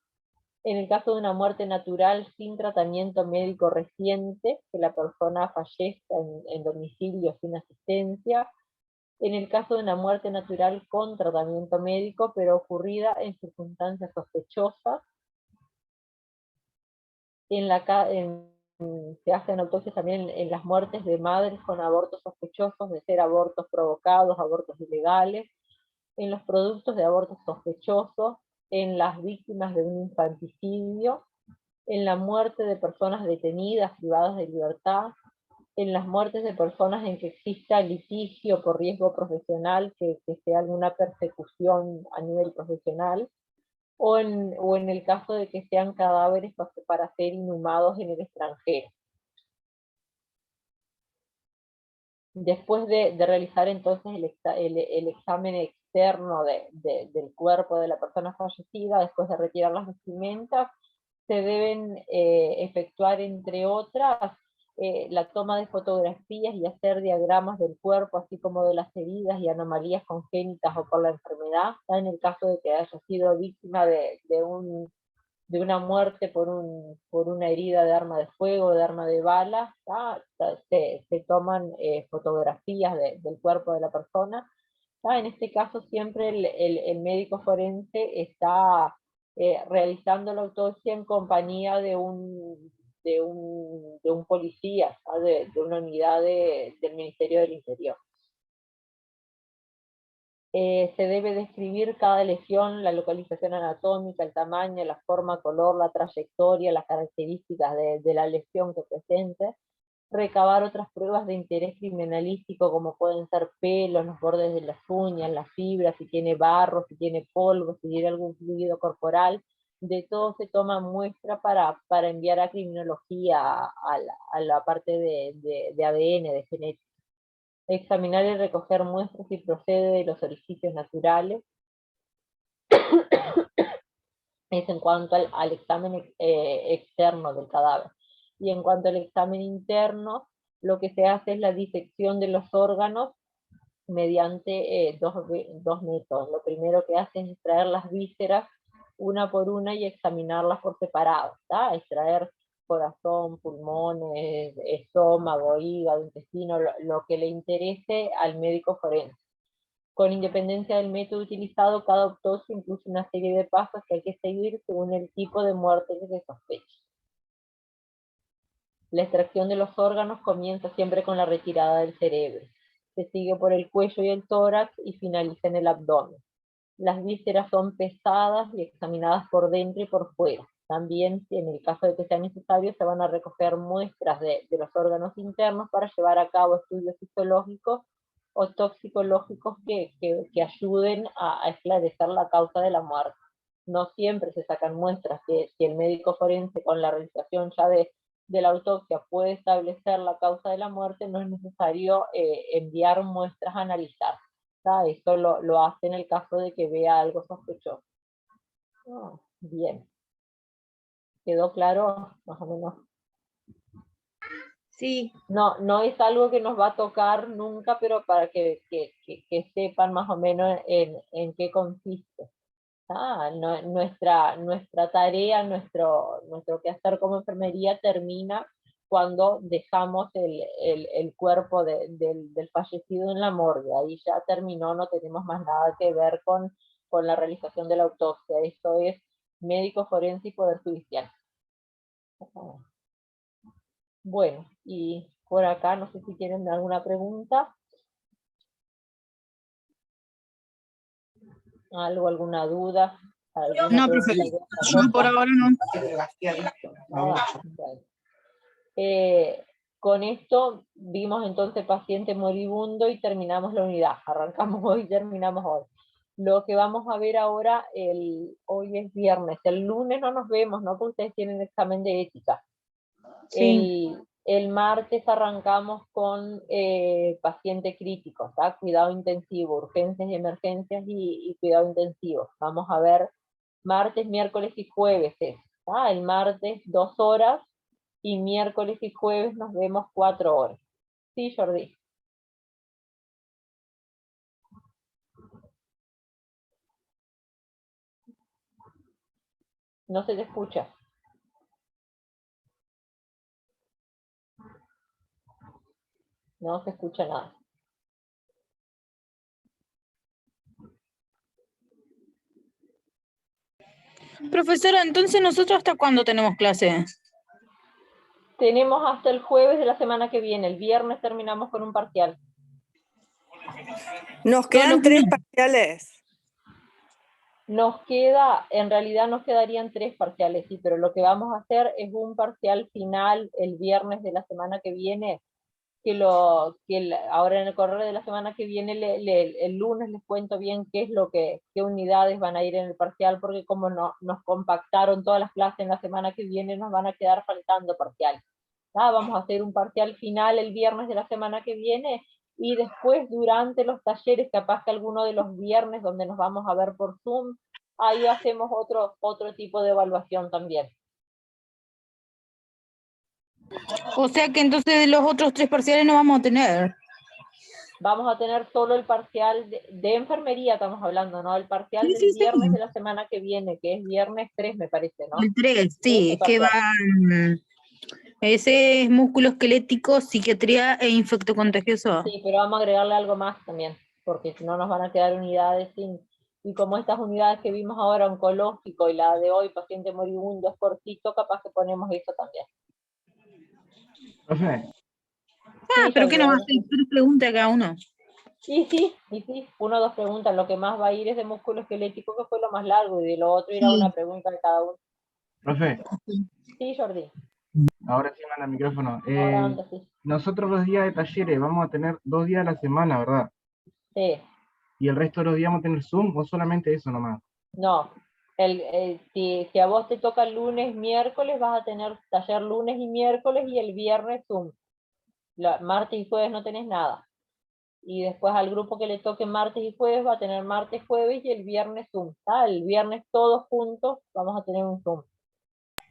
[SPEAKER 1] en el caso de una muerte natural sin tratamiento médico reciente, que la persona fallezca en domicilio sin asistencia, en el caso de una muerte natural con tratamiento médico, pero ocurrida en circunstancias sospechosas, se hacen autopsias también en las muertes de madres con abortos sospechosos de ser abortos provocados, abortos ilegales, en los productos de abortos sospechosos, en las víctimas de un infanticidio, en la muerte de personas detenidas, privadas de libertad, en las muertes de personas en que exista litigio por riesgo profesional, que sea alguna persecución a nivel profesional, o en el caso de que sean cadáveres para ser inhumados en el extranjero. Después de realizar entonces el examen externo del cuerpo de la persona fallecida, después de retirar las vestimentas, se deben efectuar, entre otras, la toma de fotografías y hacer diagramas del cuerpo, así como de las heridas y anomalías congénitas o por la enfermedad. En el caso de que haya sido víctima de una muerte por una herida de arma de fuego, de arma de bala, se toman fotografías del cuerpo de la persona. En este caso siempre el médico forense está realizando la autopsia en compañía de un policía, de una unidad del Ministerio del Interior. Se debe describir cada lesión, la localización anatómica, el tamaño, la forma, color, la trayectoria, las características de la lesión que presente, recabar otras pruebas de interés criminalístico como pueden ser pelos, los bordes de las uñas, las fibras, si tiene barro, si tiene polvo, si tiene algún fluido corporal. De todo se toma muestra para enviar a criminología, a la parte de ADN, de genética. Examinar y recoger muestras si procede de los orificios naturales. Es en cuanto al examen externo del cadáver. Y en cuanto al examen interno, lo que se hace es la disección de los órganos mediante dos métodos. Lo primero que hace es extraer las vísceras una por una y examinarlas por separado. Extraer corazón, pulmones, estómago, hígado, intestino, lo que le interese al médico forense. Con independencia del método utilizado, cada autopsia incluye una serie de pasos que hay que seguir según el tipo de muerte que se sospecha. La extracción de los órganos comienza siempre con la retirada del cerebro. Se sigue por el cuello y el tórax y finaliza en el abdomen. Las vísceras son pesadas y examinadas por dentro y por fuera. También, en el caso de que sea necesario, se van a recoger muestras de los órganos internos para llevar a cabo estudios histológicos o toxicológicos que ayuden a esclarecer la causa de la muerte. No siempre se sacan muestras, que si el médico forense con la realización ya de la autopsia puede establecer la causa de la muerte, no es necesario enviar muestras a analizar. Esto lo hace en el caso de que vea algo sospechoso. Bien. ¿Quedó claro? Más o menos.
[SPEAKER 2] Sí.
[SPEAKER 1] No es algo que nos va a tocar nunca, pero para que sepan más o menos en qué consiste. Nuestra tarea, nuestro quehacer como enfermería termina cuando dejamos el cuerpo del fallecido en la morgue. Ahí ya terminó, no tenemos más nada que ver con la realización de la autopsia. Esto es médico forense y poder judicial. Bueno, y por acá no sé si tienen alguna pregunta. ¿Algo, alguna duda?
[SPEAKER 3] No, profe, yo por ahora no.
[SPEAKER 1] Con esto vimos entonces paciente moribundo y terminamos la unidad. Arrancamos hoy y terminamos hoy. Lo que vamos a ver ahora, hoy es viernes, el lunes no nos vemos, ¿no? Porque ustedes tienen examen de ética.
[SPEAKER 2] Sí.
[SPEAKER 1] El martes arrancamos con paciente crítico, ¿tá? Cuidado intensivo, urgencias y emergencias y cuidado intensivo. Vamos a ver martes, miércoles y jueves. ¿Tá? El martes 2 horas y miércoles y jueves nos vemos 4 horas. Sí, Jordi. No se te escucha. No se escucha nada.
[SPEAKER 3] Profesora, entonces nosotros ¿hasta cuándo tenemos clase?
[SPEAKER 1] Tenemos hasta el jueves de la semana que viene. El viernes terminamos con un parcial.
[SPEAKER 6] Nos quedan 3 parciales.
[SPEAKER 1] En realidad nos quedarían 3 parciales, sí, pero lo que vamos a hacer es un parcial final el viernes de la semana que viene, ahora en el correo de la semana que viene, el lunes les cuento bien qué unidades van a ir en el parcial, porque como nos compactaron todas las clases en la semana que viene, nos van a quedar faltando parciales. Vamos a hacer un parcial final el viernes de la semana que viene, y después durante los talleres, capaz que alguno de los viernes donde nos vamos a ver por Zoom, ahí hacemos otro tipo de evaluación también.
[SPEAKER 3] O sea que entonces los otros 3 parciales no vamos a tener.
[SPEAKER 1] Vamos a tener solo el parcial de enfermería, estamos hablando, ¿no? El parcial del viernes de la semana que viene, que es viernes 3, me parece, ¿no?
[SPEAKER 3] El 3, sí, que van... Ese es músculo esquelético, psiquiatría e infectocontagioso.
[SPEAKER 1] Sí, pero vamos a agregarle algo más también, porque si no nos van a quedar unidades sin... Y como estas unidades que vimos ahora, oncológico, y la de hoy, paciente moribundo, es cortito, capaz que ponemos eso también.
[SPEAKER 4] Profe,
[SPEAKER 3] Ah, pero ¿qué nos hacen? 3 preguntas cada uno.
[SPEAKER 1] Y sí, 1 o 2 preguntas. Lo que más va a ir es de músculo esquelético, que fue lo más largo, y de lo otro irá una pregunta de cada uno.
[SPEAKER 4] profe,
[SPEAKER 1] Sí, Jordi.
[SPEAKER 4] ahora sí manda el micrófono.
[SPEAKER 1] Ahora anda, sí.
[SPEAKER 4] Nosotros los días de talleres vamos a tener 2 días a la semana, ¿verdad?
[SPEAKER 1] Sí.
[SPEAKER 4] ¿Y el resto de los días vamos a tener Zoom o solamente eso nomás?
[SPEAKER 1] No. Si a vos te toca el lunes, miércoles, vas a tener taller lunes y miércoles, y el viernes Zoom. Martes y jueves no tenés nada. Y después al grupo que le toque martes y jueves va a tener martes, jueves y el viernes Zoom. El viernes todos juntos vamos a tener un Zoom.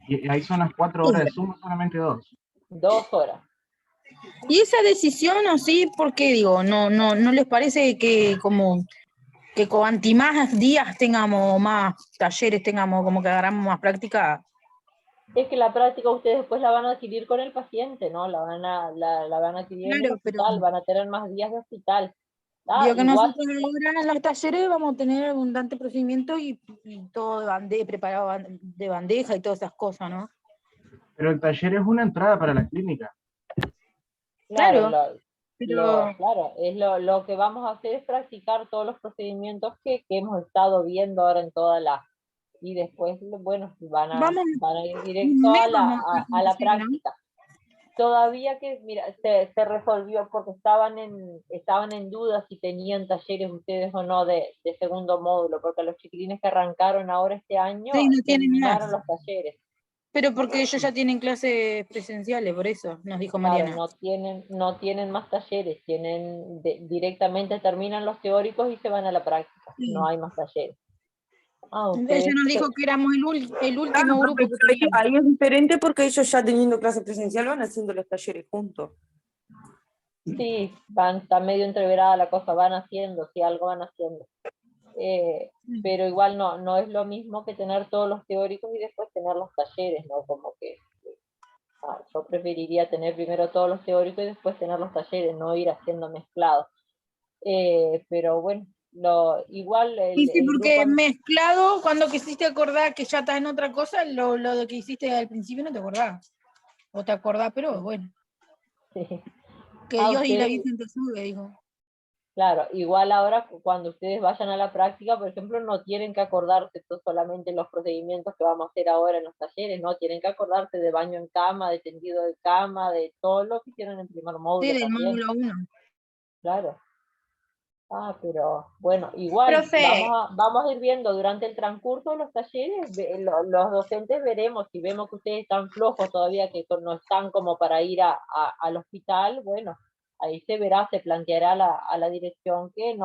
[SPEAKER 4] ¿Y ahí son las 4 horas de Zoom o solamente 2?
[SPEAKER 1] 2 horas.
[SPEAKER 3] ¿Y esa decisión así, por qué digo? ¿No les parece que cuanti más días tengamos, más talleres tengamos, como que agarramos más práctica?
[SPEAKER 1] Es que la práctica ustedes después la van a adquirir con el paciente, ¿no? La van a adquirir en el hospital, van a tener más días de hospital.
[SPEAKER 3] Digo que
[SPEAKER 1] igual,
[SPEAKER 3] nosotros ahora en los talleres vamos a tener abundante procedimiento y todo preparado de bandeja y todas esas cosas, ¿no?
[SPEAKER 4] Pero el taller es una entrada para la clínica.
[SPEAKER 1] claro,
[SPEAKER 3] Claro, pero
[SPEAKER 1] claro, lo que vamos a hacer es practicar todos los procedimientos que hemos estado viendo ahora en toda la... Y después, bueno, van
[SPEAKER 3] vamos
[SPEAKER 1] a ir
[SPEAKER 3] un
[SPEAKER 1] directo
[SPEAKER 3] mes
[SPEAKER 1] a
[SPEAKER 3] vamos a estar con
[SPEAKER 1] la
[SPEAKER 3] talleres, ¿no?
[SPEAKER 1] práctica. Todavía que, mira, se resolvió porque estaban en duda si tenían talleres ustedes o no de segundo módulo, porque los chiquilines que arrancaron ahora este año
[SPEAKER 3] Sí, no tienen más.
[SPEAKER 1] terminaron los talleres.
[SPEAKER 3] Pero porque ellos ya tienen clases presenciales, por eso nos dijo
[SPEAKER 1] Claro,
[SPEAKER 3] Mariana.
[SPEAKER 1] no tienen más talleres, directamente terminan los teóricos y se van a la práctica,
[SPEAKER 3] Sí.
[SPEAKER 1] no hay más talleres.
[SPEAKER 3] Ella
[SPEAKER 1] Ustedes
[SPEAKER 3] nos dijo que éramos el último
[SPEAKER 6] Claro,
[SPEAKER 3] grupo
[SPEAKER 6] porque
[SPEAKER 3] que teníamos.
[SPEAKER 6] ahí es diferente porque ellos ya teniendo clase presencial van haciendo los talleres juntos.
[SPEAKER 1] sí, está medio entreverada la cosa, van haciendo, sí, algo van haciendo. Pero igual no es lo mismo que tener todos los teóricos y después tener los talleres, ¿no? Como que yo preferiría tener primero todos los teóricos y después tener los talleres, no ir haciendo mezclados. Pero bueno, igual
[SPEAKER 3] Y sí,
[SPEAKER 1] el
[SPEAKER 3] porque
[SPEAKER 1] grupo...
[SPEAKER 3] mezclado, cuando quisiste acordar que ya estás en otra cosa, lo de que hiciste al principio no te acordás. O te acordás, pero bueno.
[SPEAKER 1] Sí.
[SPEAKER 3] Que Dios y la
[SPEAKER 1] Ustedes,
[SPEAKER 3] Virgen te sube, dijo.
[SPEAKER 1] claro, igual ahora cuando ustedes vayan a la práctica, por ejemplo, no tienen que acordarse solamente los procedimientos que vamos a hacer ahora en los talleres, no, tienen que acordarse de baño en cama, de tendido de cama, de todo lo que hicieron en primer
[SPEAKER 3] Sí,
[SPEAKER 1] módulo
[SPEAKER 3] del
[SPEAKER 1] también,
[SPEAKER 3] módulo 1.
[SPEAKER 1] claro. Pero bueno, igual
[SPEAKER 2] Profe,
[SPEAKER 1] vamos a ir viendo durante el transcurso de los talleres, los docentes veremos, si vemos que ustedes están flojos todavía, que no están como para ir al hospital, bueno, ahí se verá, se planteará a la dirección que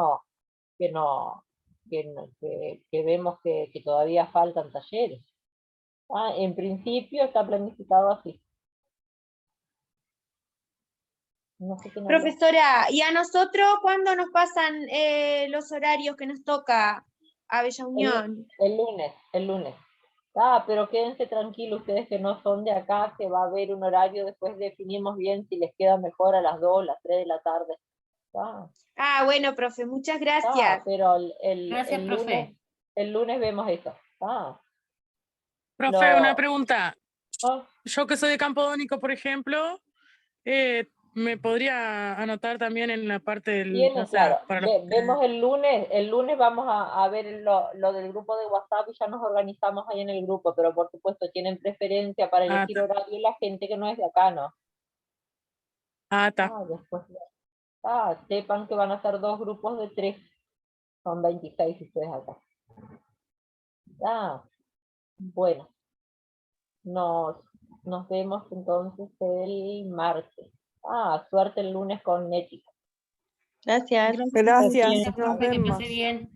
[SPEAKER 1] que no, que vemos que todavía faltan talleres. En principio está planificado así. No sé qué nos dice.
[SPEAKER 2] profesora, ¿y a nosotros cuándo nos pasan los horarios que nos toca a Bella Unión?
[SPEAKER 1] El lunes. Pero quédense tranquilos ustedes que no son de acá, que va a haber un horario, después definimos bien si les queda mejor a las 2, las 3 de la tarde.
[SPEAKER 2] Bueno, profe, muchas gracias.
[SPEAKER 1] Pero
[SPEAKER 7] Gracias, profe.
[SPEAKER 1] el lunes vemos eso.
[SPEAKER 7] Profe, una pregunta.
[SPEAKER 1] Ah,
[SPEAKER 7] Yo que soy de Campodónico, por ejemplo, ¿me podría anotar también en la parte del,
[SPEAKER 1] Tienen,
[SPEAKER 7] o sea,
[SPEAKER 1] claro.
[SPEAKER 7] para los...
[SPEAKER 1] Vemos el lunes vamos a ver lo del grupo de WhatsApp y ya nos organizamos ahí en el grupo, pero por supuesto tienen preferencia para elegir horario la gente que no es de acá, ¿no?
[SPEAKER 7] Está.
[SPEAKER 1] Después, sepan que van a ser 2 grupos de 3, son 26 ustedes acá. Bueno, nos vemos entonces el martes. Suerte el lunes con ética.
[SPEAKER 2] Gracias.
[SPEAKER 6] Gracias,
[SPEAKER 7] Gracias,
[SPEAKER 6] nos
[SPEAKER 7] profe, que
[SPEAKER 6] vemos.
[SPEAKER 7] pase bien.